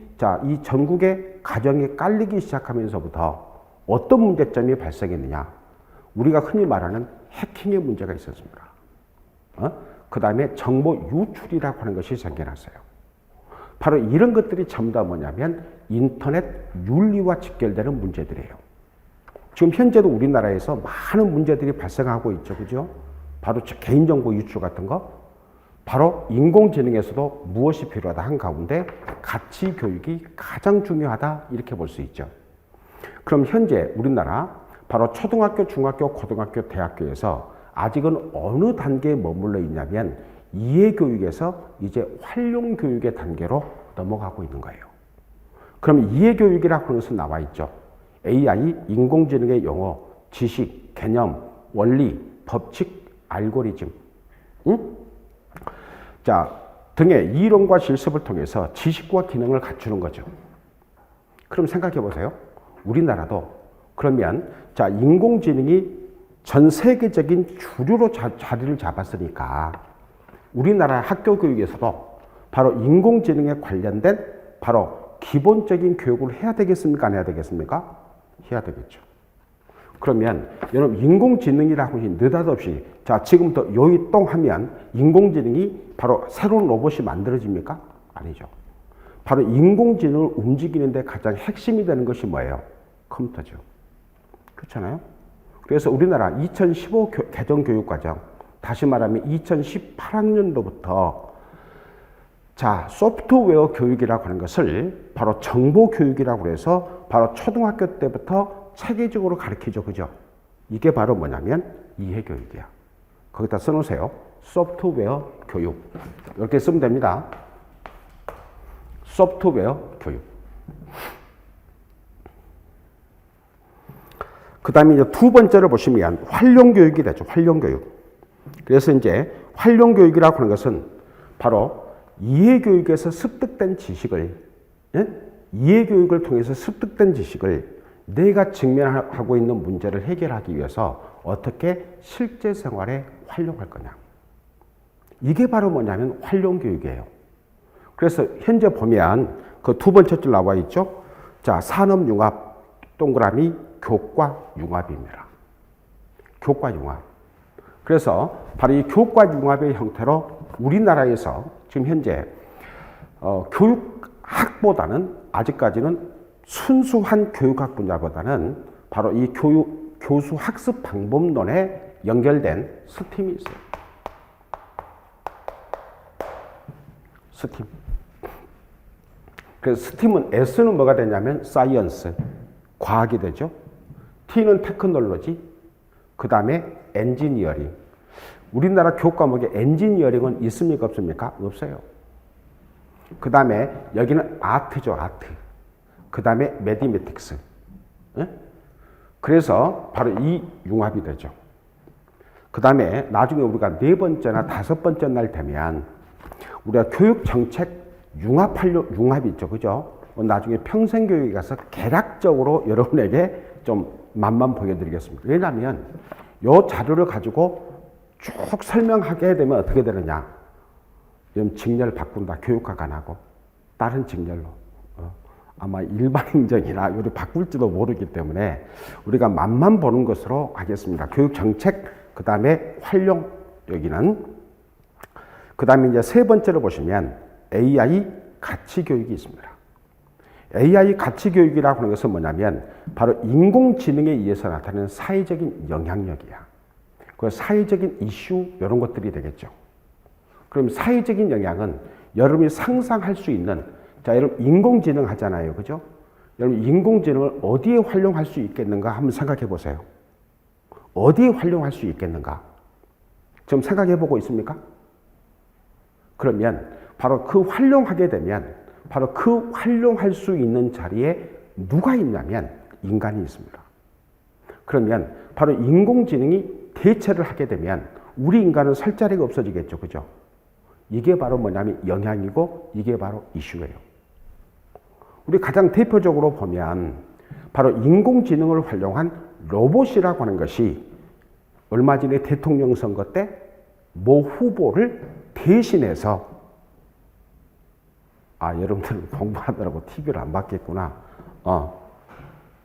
이 전국의 가정에 깔리기 시작하면서부터 어떤 문제점이 발생했느냐. 우리가 흔히 말하는 해킹의 문제가 있었습니다. 그 다음에 정보 유출이라고 하는 것이 생겨났어요. 바로 이런 것들이 전부 다 뭐냐면 인터넷 윤리와 직결되는 문제들이에요. 지금 현재도 우리나라에서 많은 문제들이 발생하고 있죠. 그죠? 바로 개인정보 유출 같은 거. 바로 인공지능에서도 무엇이 필요하다 한 가운데 가치 교육이 가장 중요하다 이렇게 볼 수 있죠. 그럼 현재 우리나라 바로 초등학교, 중학교, 고등학교, 대학교에서 아직은 어느 단계에 머물러 있냐면 이해교육에서 이제 활용교육의 단계로 넘어가고 있는 거예요. 그럼 이해교육이라고 하는 것은 나와 있죠. AI, 인공지능의 용어, 지식, 개념, 원리, 법칙, 알고리즘, 등의 이론과 실습을 통해서 지식과 기능을 갖추는 거죠. 그럼 생각해 보세요. 우리나라도 그러면 인공지능이 전 세계적인 주류로 자리를 잡았으니까 우리나라 학교 교육에서도 바로 인공지능에 관련된 바로 기본적인 교육을 해야 되겠습니까? 안 해야 되겠습니까? 해야 되겠죠. 그러면 여러분 인공지능이라고 하니 느닷없이 지금부터 요이 똥 하면 인공지능이 바로 새로운 로봇이 만들어집니까? 아니죠. 바로 인공지능을 움직이는데 가장 핵심이 되는 것이 뭐예요? 컴퓨터죠. 그렇잖아요. 그래서 우리나라 2015 개정교육과정, 다시 말하면 2018학년도부터 소프트웨어 교육이라고 하는 것을 바로 정보교육이라고 해서 바로 초등학교 때부터 체계적으로 가르치죠. 그죠? 이게 바로 뭐냐면 이해교육이야. 거기다 써놓으세요. 소프트웨어 교육. 이렇게 쓰면 됩니다. 소프트웨어 교육. 그 다음에 이제 두 번째를 보시면 활용교육이 되죠. 활용교육. 그래서 이제 활용교육이라고 하는 것은 바로 이해교육에서 습득된 지식을, 이해교육을 통해서 습득된 지식을 내가 직면하고 있는 문제를 해결하기 위해서 어떻게 실제 생활에 활용할 거냐. 이게 바로 뭐냐면 활용교육이에요. 그래서 현재 보면 그 두 번째 줄 나와 있죠. 산업융합 동그라미 교과 융합입니다. 교과 융합. 그래서 바로 이 교과 융합의 형태로 우리나라에서 지금 현재 교육학보다는 아직까지는 순수한 교육학 분야보다는 바로 이 교수 학습 방법론에 연결된 스팀이 있어요. 스팀. 그래서 스팀은 S는 뭐가 되냐면 사이언스, 과학이 되죠. T는 테크놀로지, 그 다음에 엔지니어링. 우리나라 교육 과목에 엔지니어링은 있습니까? 없습니까? 없어요. 그 다음에 여기는 아트죠. 아트. 그 다음에 매디매틱스. 그래서 바로 이 융합이 되죠. 그 다음에 나중에 우리가 4번째나 5번째 날 되면 우리가 교육정책 융합이 있죠. 그죠? 나중에 평생교육에 가서 개략적으로 여러분에게 좀 맛만 보여드리겠습니다. 왜냐하면 이 자료를 가지고 쭉 설명하게 되면 어떻게 되느냐. 그럼 직렬 바꾼다. 교육학 안 하고 다른 직렬로. 아마 일반행정이나 요리 바꿀지도 모르기 때문에 우리가 맛만 보는 것으로 하겠습니다. 교육정책, 그 다음에 활용, 여기는. 그 다음에 이제 3번째로 보시면 AI 가치교육이 있습니다. AI 가치교육이라고 하는 것은 뭐냐면 바로 인공지능에 의해서 나타나는 사회적인 영향력이야. 그 사회적인 이슈 이런 것들이 되겠죠. 그럼 사회적인 영향은 여러분이 상상할 수 있는, 자, 여러분 인공지능 하잖아요. 그죠? 여러분 인공지능을 어디에 활용할 수 있겠는가 한번 생각해 보세요. 어디에 활용할 수 있겠는가? 좀 생각해 보고 있습니까? 그러면 바로 그 활용하게 되면 바로 그 활용할 수 있는 자리에 누가 있냐면 인간이 있습니다. 그러면 바로 인공지능이 대체를 하게 되면 우리 인간은 설 자리가 없어지겠죠. 그죠? 이게 바로 뭐냐면 영향이고 이게 바로 이슈예요. 우리 가장 대표적으로 보면 바로 인공지능을 활용한 로봇이라고 하는 것이 얼마 전에 대통령 선거 때 모 후보를 대신해서 여러분들은 공부하느라고 TV를 안 봤겠구나.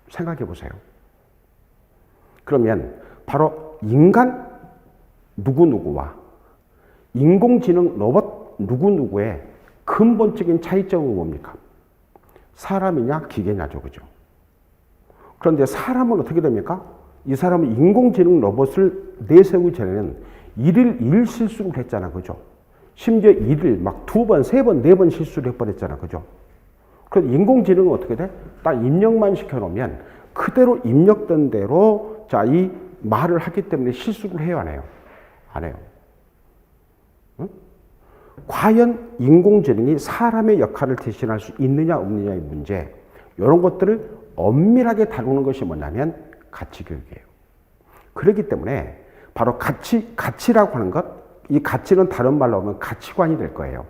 생각해 보세요. 그러면 바로 인간 누구누구와 인공지능 로봇 누구누구의 근본적인 차이점은 뭡니까? 사람이냐 기계냐죠. 그죠? 그런데 사람은 어떻게 됩니까? 이 사람은 인공지능 로봇을 내세우기 전에는 일 실수를 했잖아. 그죠? 심지어 일을 막 2번, 3번, 4번 실수를 해버렸잖아. 그죠? 그럼 인공지능은 어떻게 돼? 딱 입력만 시켜놓으면 그대로 입력된 대로 이 말을 하기 때문에 실수를 해요, 안 해요? 안 해요. 응? 과연 인공지능이 사람의 역할을 대신할 수 있느냐 없느냐의 문제, 이런 것들을 엄밀하게 다루는 것이 뭐냐면 가치교육이에요. 그렇기 때문에 바로 가치라고 하는 것, 이 가치는 다른 말로 하면 가치관이 될 거예요.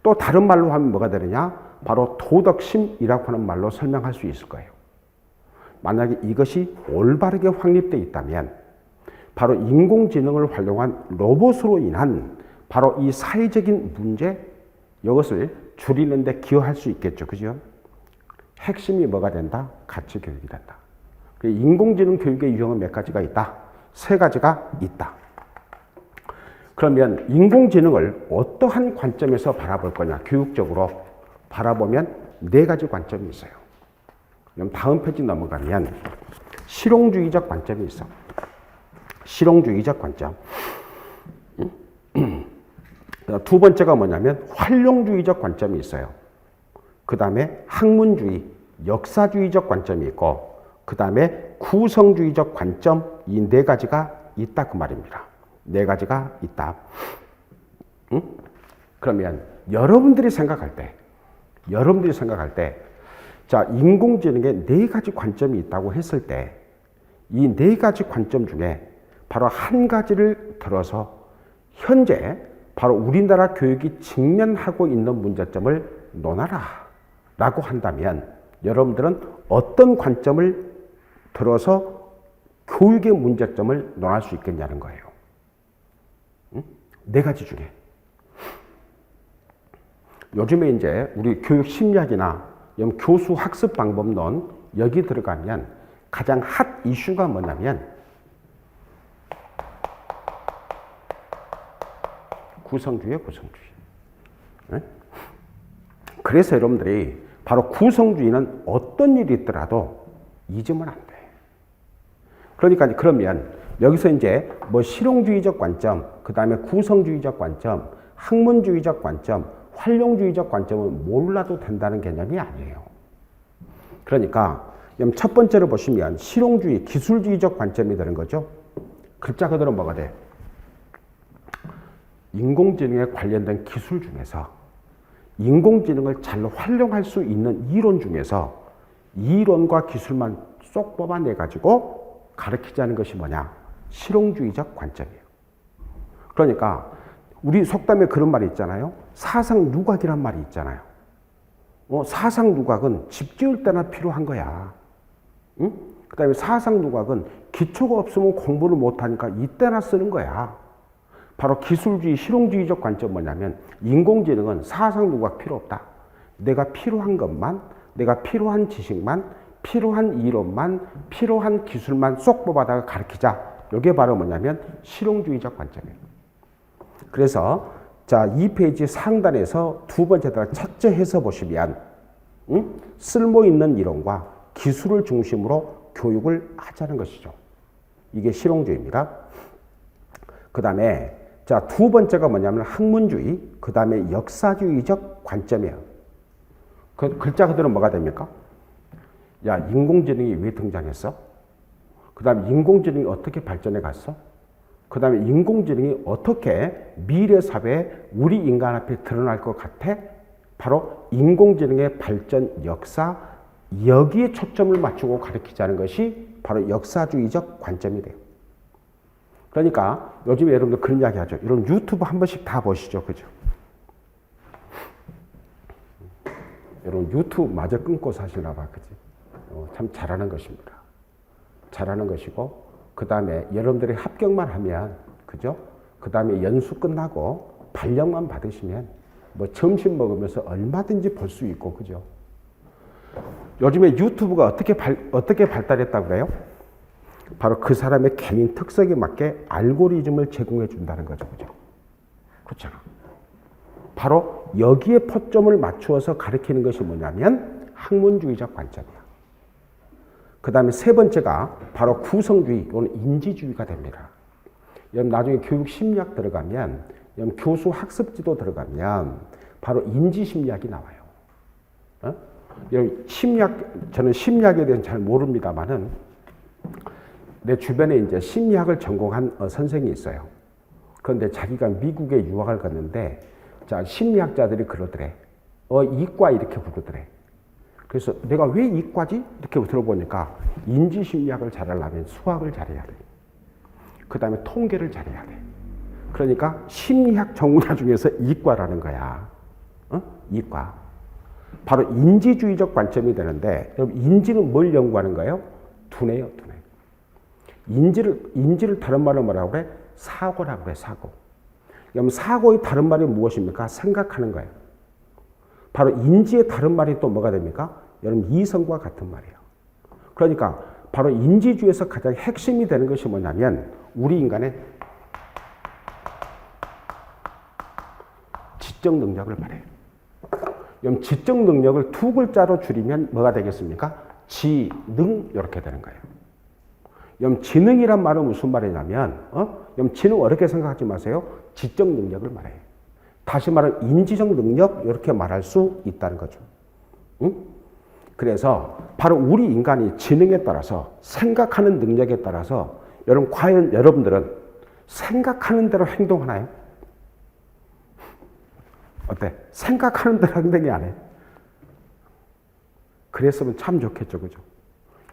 또 다른 말로 하면 뭐가 되느냐? 바로 도덕심이라고 하는 말로 설명할 수 있을 거예요. 만약에 이것이 올바르게 확립되어 있다면 바로 인공지능을 활용한 로봇으로 인한 바로 이 사회적인 문제, 이것을 줄이는 데 기여할 수 있겠죠. 그죠? 핵심이 뭐가 된다? 가치교육이 된다. 인공지능 교육의 유형은 몇 가지가 있다? 3가지가 있다. 그러면 인공지능을 어떠한 관점에서 바라볼 거냐? 교육적으로 바라보면 4가지 관점이 있어요. 그럼 다음 페이지 넘어가면 실용주의적 관점이 있어. 실용주의적 관점. 2번째가 뭐냐면 활용주의적 관점이 있어요. 그 다음에 학문주의, 역사주의적 관점이 있고, 그 다음에 구성주의적 관점, 이 4가지가 있다 그 말입니다. 4가지가 있다. 응? 그러면 여러분들이 생각할 때 자, 인공지능에 4가지 관점이 있다고 했을 때 이 4가지 관점 중에 바로 한 가지를 들어서 현재 바로 우리나라 교육이 직면하고 있는 문제점을 논하라 라고 한다면 여러분들은 어떤 관점을 들어서 교육의 문제점을 논할 수 있겠냐는 거예요. 4가지 중에. 요즘에 이제 우리 교육 심리학이나 교수 학습 방법론 여기 들어가면 가장 핫 이슈가 뭐냐면 구성주의예요, 구성주의. 네? 그래서 여러분들이 바로 구성주의는 어떤 일이 있더라도 잊으면 안 돼. 그러니까 그러면 여기서 이제 뭐 실용주의적 관점, 그 다음에 구성주의적 관점, 학문주의적 관점, 활용주의적 관점은 몰라도 된다는 개념이 아니에요. 그러니까 첫 번째로 보시면 실용주의, 기술주의적 관점이 되는 거죠. 글자 그대로 뭐가 돼? 인공지능에 관련된 기술 중에서 인공지능을 잘 활용할 수 있는 이론 중에서 이론과 기술만 쏙 뽑아내가지고 가르치자는 것이 뭐냐? 실용주의적 관점이에요. 그러니까 우리 속담에 그런 말이 있잖아요. 사상 누각이란 말이 있잖아요. 사상 누각은 집 지을 때나 필요한 거야. 응? 그 다음에 사상 누각은 기초가 없으면 공부를 못하니까 이때나 쓰는 거야. 바로 기술주의, 실용주의적 관점 뭐냐면 인공지능은 사상 누각 필요 없다. 내가 필요한 것만, 내가 필요한 지식만, 필요한 이론만, 필요한 기술만 쏙 뽑아다가 가르치자. 이게 바로 뭐냐면 실용주의적 관점이에요. 그래서 자, 이 페이지 상단에서 두 번째다 첫째 해서 보시면 쓸모 있는 이론과 기술을 중심으로 교육을 하자는 것이죠. 이게 실용주의입니다. 그 다음에 자, 두 번째가 뭐냐면 학문주의, 그 다음에 역사주의적 관점이에요. 그 글자 그대로 뭐가 됩니까? 야, 인공지능이 왜 등장했어? 그 다음에 인공지능이 어떻게 발전해 갔어? 그 다음에 인공지능이 어떻게 미래 사회에 우리 인간 앞에 드러날 것 같아? 바로 인공지능의 발전 역사, 여기에 초점을 맞추고 가르치자는 것이 바로 역사주의적 관점이 돼요. 그러니까 요즘에 여러분들 그런 이야기 하죠. 여러분 유튜브 한 번씩 다 보시죠. 그죠? 여러분 유튜브 마저 끊고 사시나 봐. 그지? 참 잘하는 것입니다. 잘하는 것이고, 그 다음에 여러분들이 합격만 하면, 그죠? 그 다음에 연수 끝나고 발령만 받으시면 뭐 점심 먹으면서 얼마든지 볼 수 있고, 그죠? 요즘에 유튜브가 어떻게 발달했다고 그래요? 바로 그 사람의 개인 특성에 맞게 알고리즘을 제공해 준다는 거죠. 그죠? 그렇잖아. 바로 여기에 포점을 맞추어서 가르치는 것이 뭐냐면 학문주의적 관점이야. 그 다음에 세 번째가 바로 구성주의 또는 인지주의가 됩니다. 여러분 나중에 교육 심리학 들어가면, 여러분 교수 학습지도 들어가면 바로 인지심리학이 나와요. 여러분 저는 심리학에 대해서 잘 모릅니다만은 내 주변에 이제 심리학을 전공한 선생이 있어요. 그런데 자기가 미국에 유학을 갔는데, 자, 심리학자들이 그러더래. 이과 이렇게 부르더래. 그래서 내가 왜 이과지? 이렇게 들어보니까 인지심리학을 잘하려면 수학을 잘해야 돼. 그 다음에 통계를 잘해야 돼. 그러니까 심리학 전공자 중에서 이과라는 거야. 이과. 바로 인지주의적 관점이 되는데, 여러분 인지는 뭘 연구하는 거예요? 두뇌요, 두뇌. 인지를 다른 말로 뭐라고 그래? 사고라고 그래, 사고. 그럼 사고의 다른 말이 무엇입니까? 생각하는 거예요. 바로 인지의 다른 말이 또 뭐가 됩니까? 여러분 이성과 같은 말이에요. 그러니까 바로 인지주의에서 가장 핵심이 되는 것이 뭐냐면 우리 인간의 지적 능력을 말해요. 그럼 지적 능력을 두 글자로 줄이면 뭐가 되겠습니까? 지능 이렇게 되는 거예요. 그럼 지능이란 말은 무슨 말이냐면 그럼 지능 어렵게 생각하지 마세요. 지적 능력을 말해요. 다시 말하면 인지적 능력 이렇게 말할 수 있다는 거죠. 응? 그래서 바로 우리 인간이 지능에 따라서 생각하는 능력에 따라서 여러분 과연 여러분들은 생각하는 대로 행동하나요? 어때? 생각하는 대로 행동이 안 해? 그랬으면 참 좋겠죠. 그죠?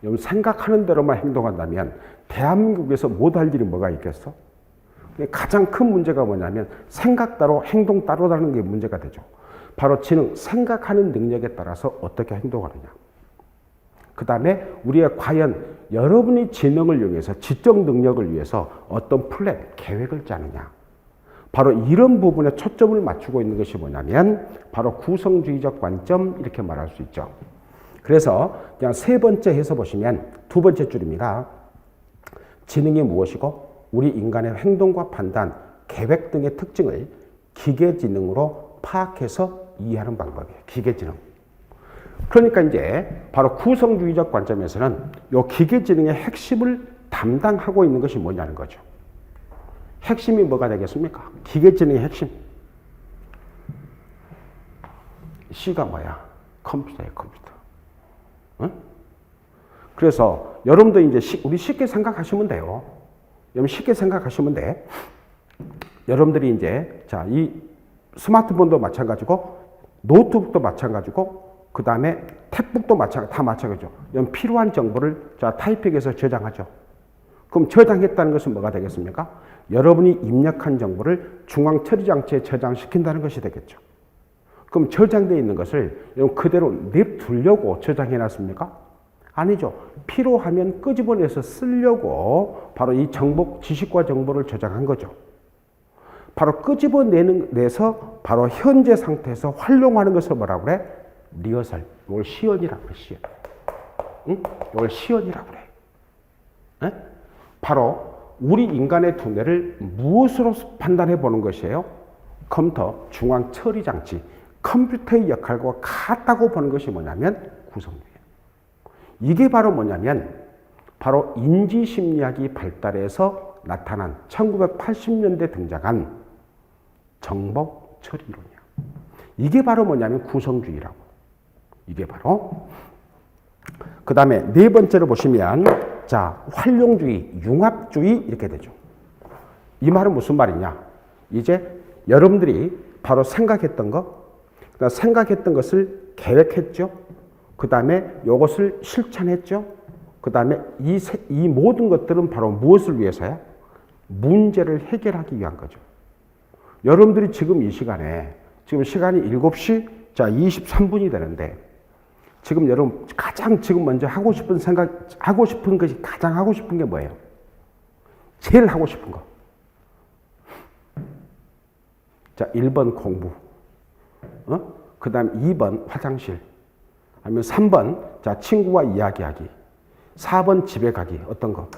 여러분 생각하는 대로만 행동한다면 대한민국에서 못할 일이 뭐가 있겠어? 가장 큰 문제가 뭐냐면 생각 따로 행동 따로라는 게 문제가 되죠. 바로 지능, 생각하는 능력에 따라서 어떻게 행동하느냐. 그 다음에 우리가 과연 여러분이 지능을 이용해서 지적 능력을 위해서 어떤 플랜, 계획을 짜느냐. 바로 이런 부분에 초점을 맞추고 있는 것이 뭐냐면 바로 구성주의적 관점 이렇게 말할 수 있죠. 그래서 그냥 세 번째 해서 보시면 두 번째 줄입니다. 지능이 무엇이고 우리 인간의 행동과 판단, 계획 등의 특징을 기계지능으로 파악해서 이해하는 방법이에요. 기계지능. 그러니까 이제 바로 구성주의적 관점에서는 이 기계지능의 핵심을 담당하고 있는 것이 뭐냐는 거죠. 핵심이 뭐가 되겠습니까? 기계지능의 핵심. C가 뭐야? 컴퓨터예요, 컴퓨터. 응? 그래서 여러분도 이제 우리 쉽게 생각하시면 돼요. 여러분 쉽게 생각하시면 돼. 여러분들이 이제 자, 이 스마트폰도 마찬가지고 노트북도 마찬가지고 그 다음에 탭북도 다 마찬가지죠. 여러분 필요한 정보를 자 타이핑해서 저장하죠. 그럼 저장했다는 것은 뭐가 되겠습니까? 여러분이 입력한 정보를 중앙 처리 장치에 저장시킨다는 것이 되겠죠. 그럼 저장되어 있는 것을 여러분 그대로 냅두려고 저장해 놨습니까? 아니죠. 필요하면 끄집어내서 쓰려고 바로 이 정보, 지식과 정보를 저장한 거죠. 바로 끄집어내서 바로 현재 상태에서 활용하는 것을 뭐라고 그래? 리허설. 이걸 시연이라고 그래, 시연. 응? 이걸 시연이라고 그래. 에? 바로 우리 인간의 두뇌를 무엇으로 판단해 보는 것이에요? 컴퓨터 중앙 처리 장치, 컴퓨터의 역할과 같다고 보는 것이 뭐냐면 구성주의예요. 이게 바로 뭐냐면 바로 인지심리학이 발달해서 나타난 1980년대 등장한 정보 처리 이론이야. 이게 바로 뭐냐면 구성주의라고. 이게 바로. 그 다음에 네 번째로 보시면 자, 활용주의, 융합주의 이렇게 되죠. 이 말은 무슨 말이냐? 이제 여러분들이 바로 생각했던 것, 생각했던 것을 계획했죠. 그 다음에 이것을 실천했죠. 그 다음에 이 모든 것들은 바로 무엇을 위해서야? 문제를 해결하기 위한 거죠. 여러분들이 지금 이 시간에, 지금 시간이 7시 23분이 되는데, 지금 여러분 가장 지금 먼저 하고 싶은 것이 가장 하고 싶은 게 뭐예요? 제일 하고 싶은 거. 자, 1번 공부. 그 다음 2번 화장실. 아니면 3번, 자, 친구와 이야기하기. 4번 집에 가기. 어떤 거?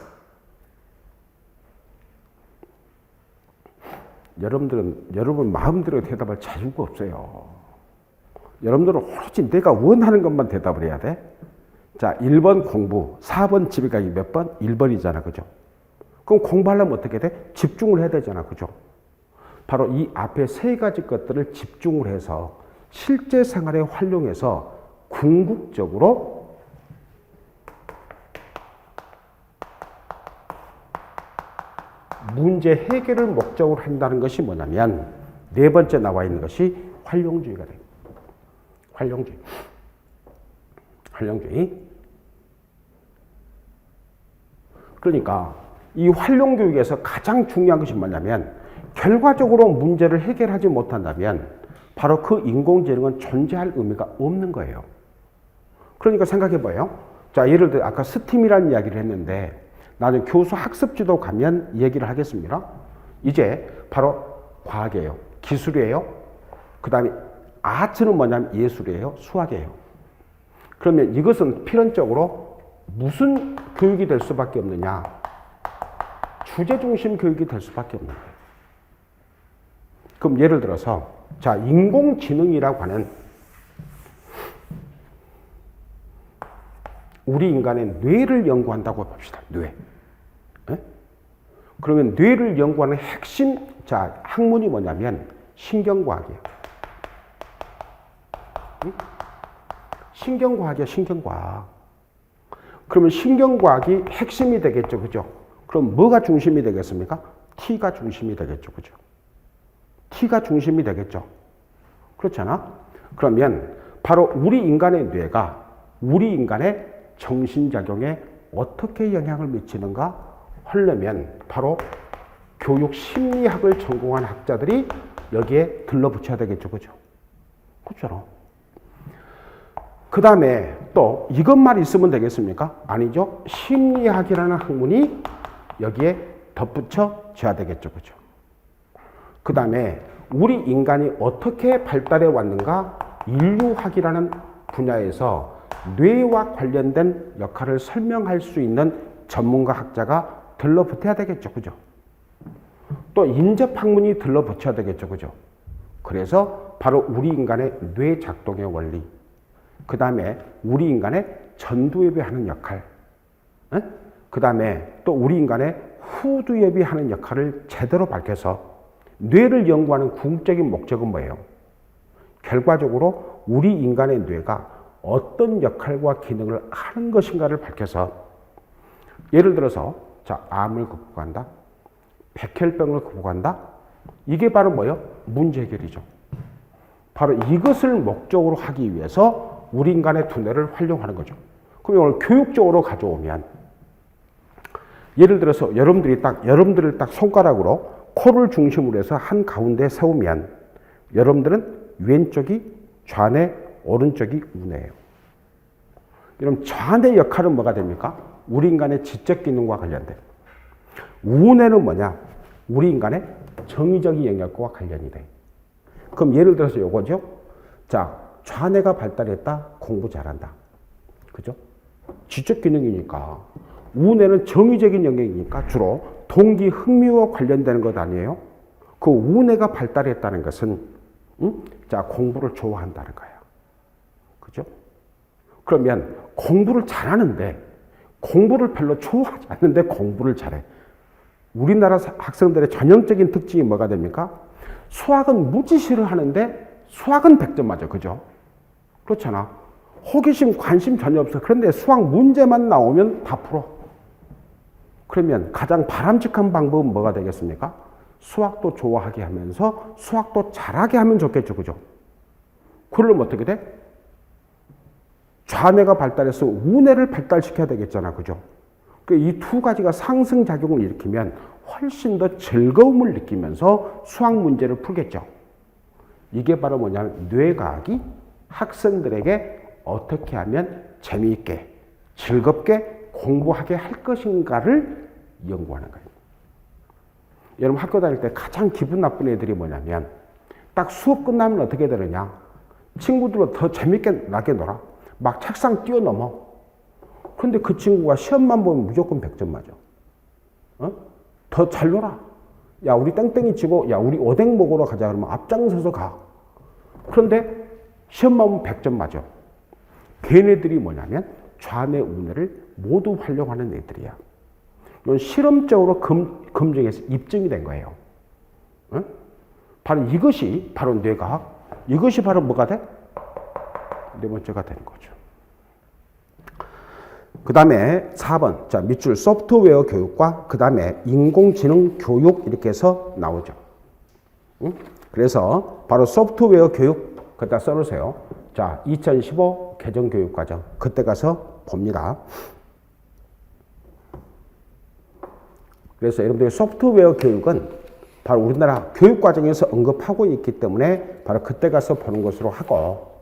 여러분 마음대로 대답할 자유가 없어요. 여러분들은 오로지 내가 원하는 것만 대답을 해야 돼. 자, 1번 공부, 4번 집에 가기 몇 번? 1번이잖아. 그죠? 그럼 공부하려면 어떻게 돼? 집중을 해야 되잖아. 그죠? 바로 이 앞에 세 가지 것들을 집중을 해서 실제 생활에 활용해서 궁극적으로 문제 해결을 목적으로 한다는 것이 뭐냐면 네 번째 나와 있는 것이 활용주의가 됩니다. 활용주의. 그러니까 이 활용교육에서 가장 중요한 것이 뭐냐면 결과적으로 문제를 해결하지 못한다면 바로 그 인공지능은 존재할 의미가 없는 거예요. 그러니까 생각해봐요. 자, 예를 들어 아까 스팀이라는 이야기를 했는데 나는 교수 학습지도 가면 얘기를 하겠습니다. 이제 바로 과학이에요. 기술이에요. 그 다음에 아트는 뭐냐면 예술이에요. 수학이에요. 그러면 이것은 필연적으로 무슨 교육이 될 수밖에 없느냐? 주제중심 교육이 될 수밖에 없는 거예요. 그럼 예를 들어서 자, 인공지능이라고 하는 우리 인간의 뇌를 연구한다고 봅시다. 뇌. 에? 그러면 뇌를 연구하는 핵심 자, 학문이 뭐냐면 신경과학이에요. 응? 신경과학이야, 신경과학. 그러면 신경과학이 핵심이 되겠죠. 그죠? 그럼 뭐가 중심이 되겠습니까? T가 중심이 되겠죠. 그죠? T가 중심이 되겠죠. 그렇잖아? 그러면 바로 우리 인간의 뇌가 우리 인간의 정신작용에 어떻게 영향을 미치는가 하려면 바로 교육 심리학을 전공한 학자들이 여기에 들러붙여야 되겠죠. 그죠? 그렇잖아. 그 다음에 또 이것만 있으면 되겠습니까? 아니죠. 심리학이라는 학문이 여기에 덧붙여져야 되겠죠. 그죠? 그 다음에 우리 인간이 어떻게 발달해 왔는가 인류학이라는 분야에서 뇌와 관련된 역할을 설명할 수 있는 전문가 학자가 들러붙어야 되겠죠. 그죠? 또 인접학문이 들러붙여야 되겠죠. 그죠? 그래서 바로 우리 인간의 뇌 작동의 원리, 그 다음에 우리 인간의 전두엽이 역할, 그 다음에 또 우리 인간의 후두엽이 하는 역할을 제대로 밝혀서 뇌를 연구하는 궁극적인 목적은 뭐예요? 결과적으로 우리 인간의 뇌가 어떤 역할과 기능을 하는 것인가를 밝혀서 예를 들어서 자, 암을 극복한다. 백혈병을 극복한다. 이게 바로 뭐예요? 문제 해결이죠. 바로 이것을 목적으로 하기 위해서 우리 인간의 두뇌를 활용하는 거죠. 그럼 이걸 교육적으로 가져오면 예를 들어서 여러분들을 딱 손가락으로 코를 중심으로 해서 한 가운데 세우면 여러분들은 왼쪽이 좌뇌, 오른쪽이 우뇌예요. 그럼 좌뇌 역할은 뭐가 됩니까? 우리 인간의 지적 기능과 관련돼요. 우뇌는 뭐냐? 우리 인간의 정의적인 영역과 관련이 돼. 그럼 예를 들어서 요거죠. 자, 좌뇌가 발달했다. 공부 잘한다. 그죠? 지적 기능이니까. 우뇌는 정의적인 영역이니까 주로 동기, 흥미와 관련되는 것 아니에요? 그 우뇌가 발달했다는 것은 자, 공부를 좋아한다는 거예요. 그죠? 그러면 공부를 잘하는데 공부를 별로 좋아하지 않는데 공부를 잘해. 우리나라 학생들의 전형적인 특징이 뭐가 됩니까? 수학은 무지 싫어하는데 수학은 100점 맞아. 그죠? 그렇잖아. 호기심, 관심 전혀 없어. 그런데 수학 문제만 나오면 다 풀어. 그러면 가장 바람직한 방법은 뭐가 되겠습니까? 수학도 좋아하게 하면서 수학도 잘하게 하면 좋겠죠. 그죠? 그러려면 어떻게 돼? 좌뇌가 발달해서 우뇌를 발달시켜야 되겠잖아. 그죠? 이 두 가지가 상승작용을 일으키면 훨씬 더 즐거움을 느끼면서 수학 문제를 풀겠죠. 이게 바로 뭐냐면 뇌과학이 학생들에게 어떻게 하면 재미있게 즐겁게 공부하게 할 것인가를 연구하는 거예요. 여러분 학교 다닐 때 가장 기분 나쁜 애들이 뭐냐면 딱 수업 끝나면 어떻게 되느냐. 친구들보다 더 재밌게 나게 놀아. 막 책상 뛰어넘어. 그런데 그 친구가 시험만 보면 무조건 100점 맞아. 더 잘 놀아. 야, 우리 땡땡이 치고, 야, 우리 오뎅 먹으러 가자. 그러면 앞장서서 가. 그런데 시험만 보면 100점 맞아. 걔네들이 뭐냐면 좌뇌, 우뇌를 모두 활용하는 애들이야. 이건 실험적으로 검증해서 입증이 된 거예요. 바로 이것이 바로 뇌과학. 이것이 바로 뭐가 돼? 네 번째가 되는 거죠. 그 다음에 4번. 자, 밑줄 소프트웨어 교육과 그 다음에 인공지능 교육 이렇게 해서 나오죠. 그래서 바로 소프트웨어 교육 그다 써놓으세요. 자, 2015 개정교육과정. 그때 가서 봅니다. 그래서 여러분들이 소프트웨어 교육은 바로 우리나라 교육과정에서 언급하고 있기 때문에 바로 그때 가서 보는 것으로 하고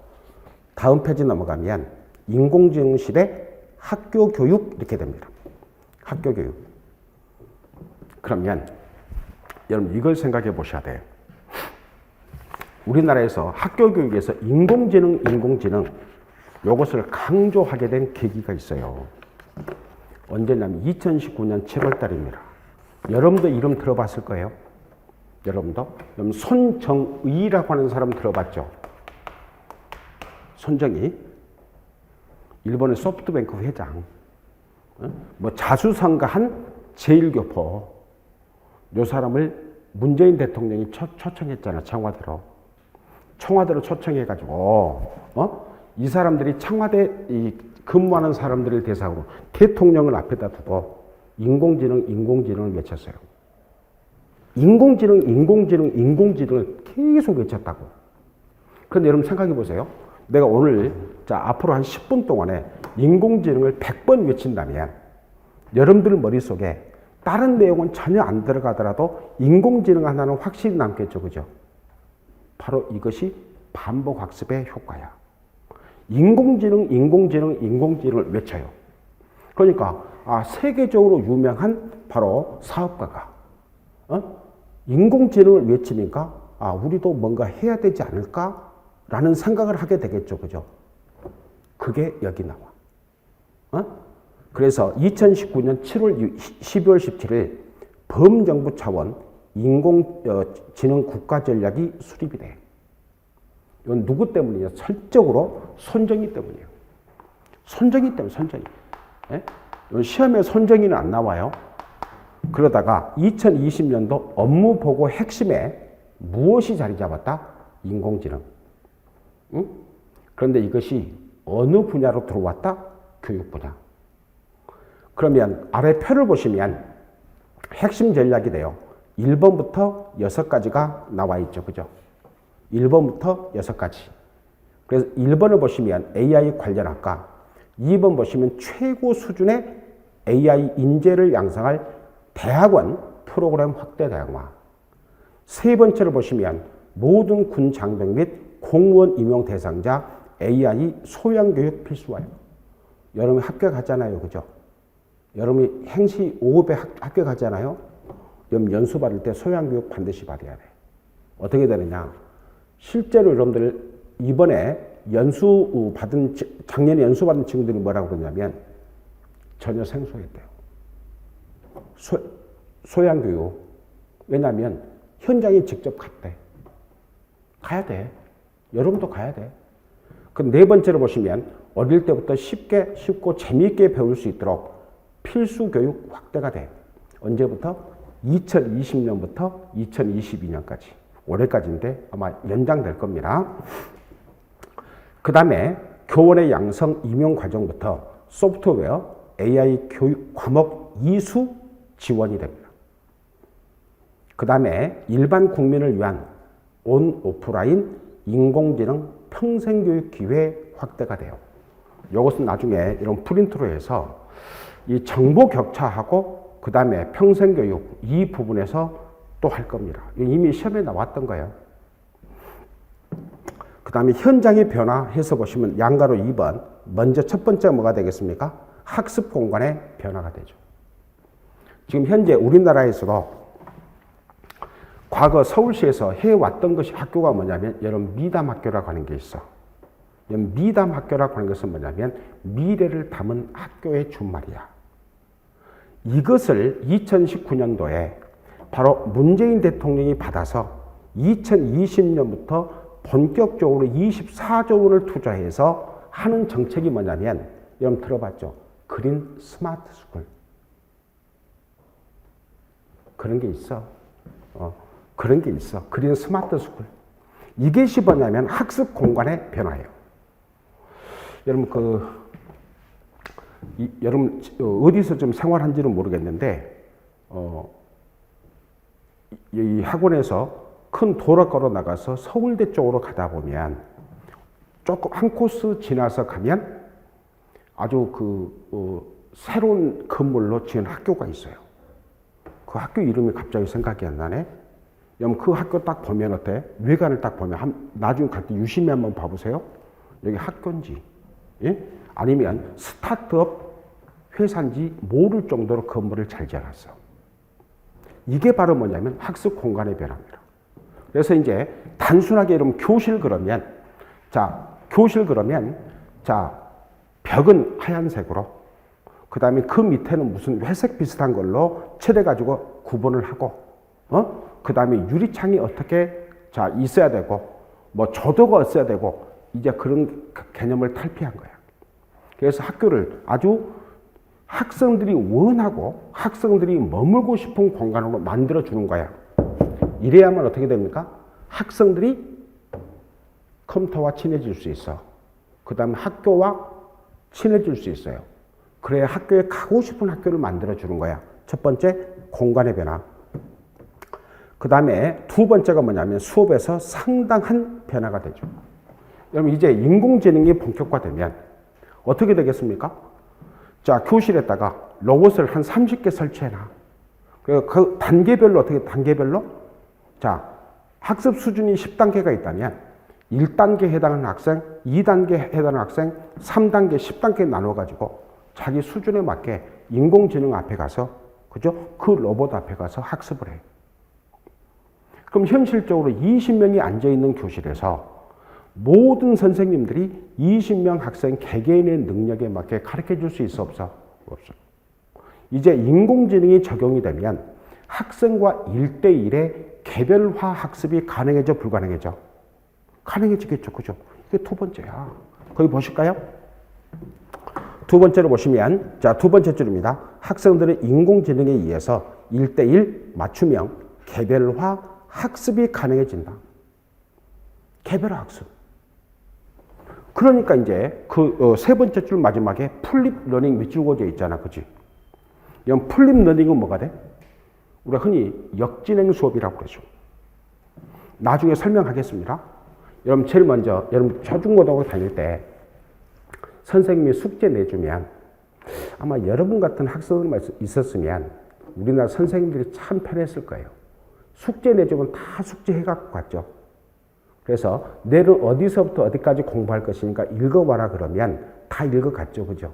다음 페이지 넘어가면 인공지능 시대 학교 교육 이렇게 됩니다. 학교 교육. 그러면 여러분 이걸 생각해 보셔야 돼요. 우리나라에서 학교 교육에서 인공지능 이것을 강조하게 된 계기가 있어요. 언제냐면 2019년 7월 달입니다. 여러분도 이름 들어봤을 거예요. 여러분도? 여러분 손정의라고 하는 사람 들어봤죠? 손정의. 일본의 소프트뱅크 회장. 뭐 자수성가한 제1교포. 요 사람을 문재인 대통령이 초청했잖아. 청와대로 초청해가지고 이 사람들이 청와대 근무하는 사람들을 대상으로 대통령을 앞에다 두고 인공지능을 외쳤어요. 인공지능을 계속 외쳤다고. 그런데 여러분 생각해 보세요. 내가 오늘 앞으로 한 10분 동안에 인공지능을 100번 외친다면 여러분들 머릿속에 다른 내용은 전혀 안 들어가더라도 인공지능 하나는 확실히 남겠죠. 그죠? 바로 이것이 반복학습의 효과야. 인공지능을 외쳐요. 그러니까 세계적으로 유명한 바로 사업가가 인공지능을 외치니까 우리도 뭔가 해야 되지 않을까라는 생각을 하게 되겠죠. 그죠? 그게 여기 나와. 그래서 2019년 12월 17일 범정부 차원 인공지능 국가전략이 수립이 돼. 이건 누구 때문이냐? 설적으로 손정희 때문이에요. 손정희 때문에, 손정희. 예? 시험에 손정희는 안 나와요. 그러다가 2020년도 업무보고 핵심에 무엇이 자리 잡았다? 인공지능. 응? 그런데 이것이 어느 분야로 들어왔다? 교육 분야. 그러면 아래 표를 보시면 핵심 전략이 돼요. 1번부터 6가지가 나와 있죠. 그죠? 1번부터 6가지. 그래서 1번을 보시면 AI 관련 학과, 2번 보시면 최고 수준의 AI 인재를 양성할 대학원 프로그램 확대 다양화. 세 번째로 보시면 모든 군 장병 및 공무원 임용 대상자 AI 소양 교육 필수화요. 여러분 학교 가잖아요, 그죠? 여러분이 행시 5급에 학교 가잖아요. 여러분 연수 받을 때 소양 교육 반드시 받아야 돼. 어떻게 되느냐? 실제로 여러분들 이번에 연수 받은 작년에 연수 받은 친구들이 뭐라고 그러냐면 전혀 생소했대요. 소양 교육. 왜냐하면 현장에 직접 갔대. 가야 돼. 여러분도 가야 돼. 그 네 번째로 보시면 어릴 때부터 쉽고 재미있게 배울 수 있도록 필수 교육 확대가 돼. 언제부터? 2020년부터 2022년까지. 올해까지인데 아마 연장될 겁니다. 그 다음에 교원의 양성 임용 과정부터 소프트웨어 AI 교육 과목 이수 지원이 됩니다. 그 다음에 일반 국민을 위한 온 오프라인 인공지능 평생교육 기회 확대가 돼요. 이것은 나중에 이런 프린트로 해서 이 정보 격차하고 그 다음에 평생교육 이 부분에서 또 할 겁니다. 이미 시험에 나왔던 거예요. 그 다음에 현장의 변화해서 보시면 양가로 2번. 먼저 첫 번째가 뭐가 되겠습니까? 학습 공간의 변화가 되죠. 지금 현재 우리나라에서도 과거 서울시에서 해왔던 것이 학교가 뭐냐면 여러분 미담학교라고 하는 게 있어. 미담학교라고 하는 것은 뭐냐면 미래를 담은 학교의 준말이야. 이것을 2019년도에 바로 문재인 대통령이 받아서 2020년부터 본격적으로 24조 원을 투자해서 하는 정책이 뭐냐면 여러분 들어봤죠? 그린 스마트 스쿨. 그런 게 있어. 그런 게 있어. 그린 스마트 스쿨. 이것이 뭐냐면 학습 공간의 변화예요. 여러분 여러분 어디서 좀 생활한지는 모르겠는데 이 학원에서 큰 도로 걸어 나가서 서울대 쪽으로 가다 보면 조금 한 코스 지나서 가면 아주 새로운 건물로 지은 학교가 있어요. 그 학교 이름이 갑자기 생각이 안 나네. 여러분 그 학교 딱 보면 어때? 외관을 딱 보면 나중에 갈 때 유심히 한번 봐보세요. 여기 학교인지, 예? 아니면 스타트업 회사인지 모를 정도로 건물을 잘 지어놨어. 이게 바로 뭐냐면 학습 공간의 변화입니다. 그래서 이제 단순하게 이러면 교실 그러면 벽은 하얀색으로 그 다음에 그 밑에는 무슨 회색 비슷한 걸로 칠해가지고 구분을 하고 그 다음에 유리창이 어떻게 있어야 되고 뭐 조도가 있어야 되고 이제 그런 개념을 탈피한 거야. 그래서 학교를 아주 학생들이 원하고 학생들이 머물고 싶은 공간으로 만들어 주는 거야. 이래야만 어떻게 됩니까? 학생들이 컴퓨터와 친해질 수 있어. 그 다음에 학교와 친해질 수 있어요. 그래야 학교에 가고 싶은 학교를 만들어 주는 거야. 첫 번째, 공간의 변화. 그 다음에 두 번째가 뭐냐면 수업에서 상당한 변화가 되죠. 여러분 이제 인공지능이 본격화되면 어떻게 되겠습니까? 자, 교실에다가 로봇을 한 30개 설치해놔. 그 단계별로 어떻게 단계별로? 자, 학습 수준이 10단계가 있다면 1단계에 해당하는 학생, 2단계에 해당하는 학생, 3단계, 10단계 나눠가지고 자기 수준에 맞게 인공지능 앞에 가서, 그죠? 그 로봇 앞에 가서 학습을 해. 그럼 현실적으로 20명이 앉아있는 교실에서 모든 선생님들이 20명 학생 개개인의 능력에 맞게 가르쳐 줄 수 있어, 없어? 없어. 이제 인공지능이 적용이 되면 학생과 1대1의 개별화 학습이 가능해져, 불가능해져? 가능해지겠죠, 그죠? 이게 두 번째야. 거기 보실까요? 두 번째로 보시면, 자, 두 번째 줄입니다. 학생들의 인공지능에 의해서 1대1 맞춤형 개별화 학습이 가능해진다. 개별화 학습. 그러니까 이제 세 번째 줄 마지막에 플립 러닝 밑줄 그어져 있잖아, 그지? 이런 플립 러닝은 뭐가 돼? 우리가 흔히 역진행 수업이라고 그러죠. 나중에 설명하겠습니다. 여러분 제일 먼저 여러분 초중고등학교 다닐 때 선생님이 숙제 내주면 아마 여러분 같은 학생들만 있었으면 우리나라 선생님들이 참 편했을 거예요. 숙제 내주면 다 숙제해갖고 갔죠. 그래서 내일은 어디서부터 어디까지 공부할 것이니까 읽어봐라 그러면 다 읽어갔죠. 그죠?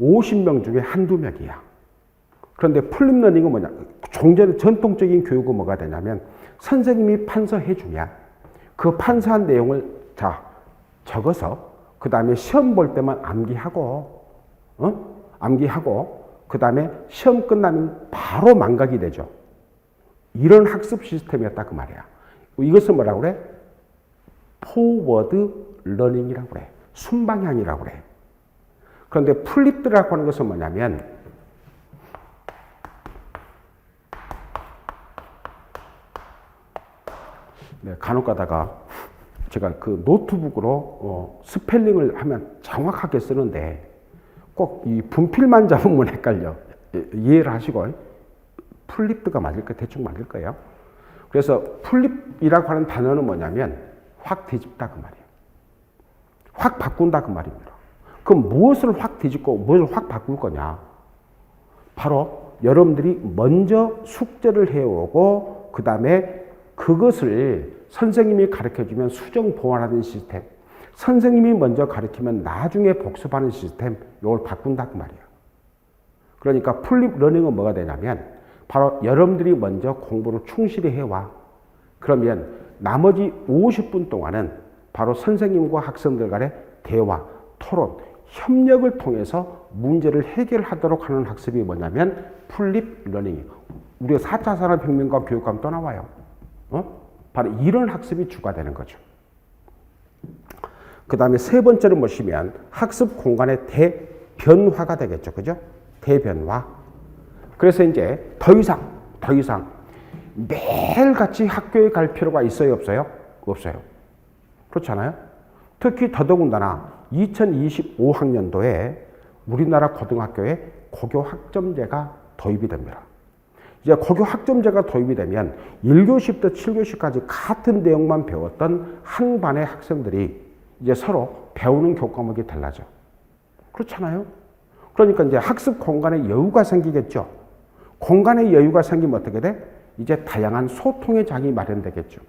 50명 중에 한두 명이야. 그런데 풀립러닝은 뭐냐? 종전의 전통적인 교육은 뭐가 되냐면 선생님이 판서해주면 그 판서한 내용을 적어서 그 다음에 시험 볼 때만 암기하고 그 다음에 시험 끝나면 바로 망각이 되죠. 이런 학습 시스템이었다 그 말이야. 이것을 뭐라고 그래? 포워드 러닝이라고 그래. 순방향이라고 그래. 그런데 플립드라고 하는 것은 뭐냐면 네, 간혹 가다가 제가 그 노트북으로 스펠링을 하면 정확하게 쓰는데 꼭 이 분필만 잡으면 헷갈려. 이해를 하시고 플립드가 맞을 거예요. 대충 맞을 거예요. 그래서 플립이라고 하는 단어는 뭐냐면 확 뒤집다 그 말이에요. 확 바꾼다 그 말입니다. 그럼 무엇을 확 뒤집고 무엇을 확 바꿀 거냐? 바로 여러분들이 먼저 숙제를 해오고 그 다음에 그것을 선생님이 가르쳐주면 수정 보완하는 시스템, 선생님이 먼저 가르치면 나중에 복습하는 시스템, 이걸 바꾼다 그 말이에요. 그러니까 플립 러닝은 뭐가 되냐면 바로 여러분들이 먼저 공부를 충실히 해와. 그러면 나머지 50분 동안은 바로 선생님과 학생들 간의 대화, 토론, 협력을 통해서 문제를 해결하도록 하는 학습이 뭐냐면 플립 러닝이에요. 우리가 4차 산업혁명과 교육하면 또 나와요. 바로 이런 학습이 주가 되는 거죠. 그 다음에 세 번째로 보시면 학습 공간의 대변화가 되겠죠. 그죠? 대변화. 그래서 이제 더 이상 매일같이 학교에 갈 필요가 있어요? 없어요? 없어요. 그렇잖아요? 특히 더더군다나 2025학년도에 우리나라 고등학교에 고교 학점제가 도입이 됩니다. 이제 고교 학점제가 도입이 되면 1교시부터 7교시까지 같은 내용만 배웠던 한 반의 학생들이 이제 서로 배우는 교과목이 달라져. 그렇잖아요? 그러니까 이제 학습 공간에 여유가 생기겠죠. 공간에 여유가 생기면 어떻게 돼? 이제 다양한 소통의 장이 마련되겠죠.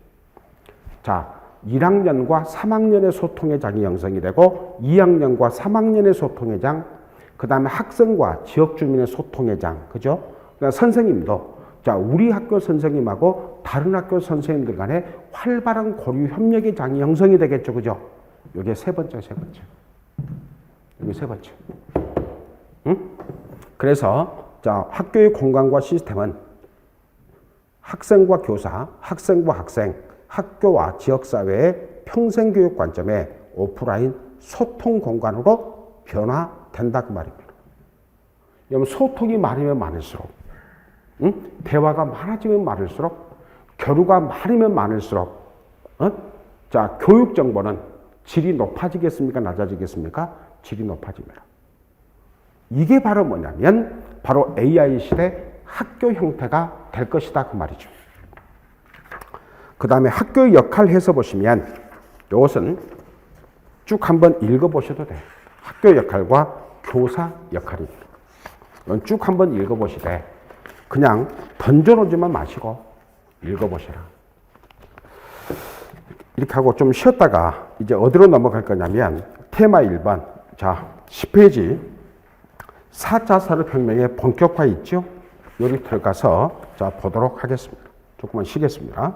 자, 1학년과 3학년의 소통의 장이 형성이 되고 2학년과 3학년의 소통의 장, 그 다음에 학생과 지역 주민의 소통의 장, 그죠? 그러니까 선생님도 자, 우리 학교 선생님하고 다른 학교 선생님들 간에 활발한 고류 협력의 장이 형성이 되겠죠. 그죠? 이게 세 번째. 이게 세 번째. 응? 그래서 자, 학교의 공간과 시스템은 학생과 교사, 학생과 학생, 학교와 지역사회의 평생교육 관점의 오프라인 소통 공간으로 변화된다 그 말입니다. 여러분 소통이 많으면 많을수록 대화가 많아지면 많을수록 교류가 많으면 많을수록 자, 교육 정보는 질이 높아지겠습니까? 낮아지겠습니까? 질이 높아집니다. 이게 바로 뭐냐면 바로 AI 시대 학교 형태가 될 것이다 그 말이죠. 그 다음에 학교의 역할 해서 보시면 이것은 쭉 한번 읽어보셔도 돼요. 학교 역할과 교사 역할입니다. 이건 쭉 한번 읽어보시되 그냥 던져놓지만 마시고 읽어보시라. 이렇게 하고 좀 쉬었다가 이제 어디로 넘어갈 거냐면 테마 1번 자 10페이지 4차 산업혁명의 본격화 있죠? 여기 들어가서 자 보도록 하겠습니다. 조금만 쉬겠습니다.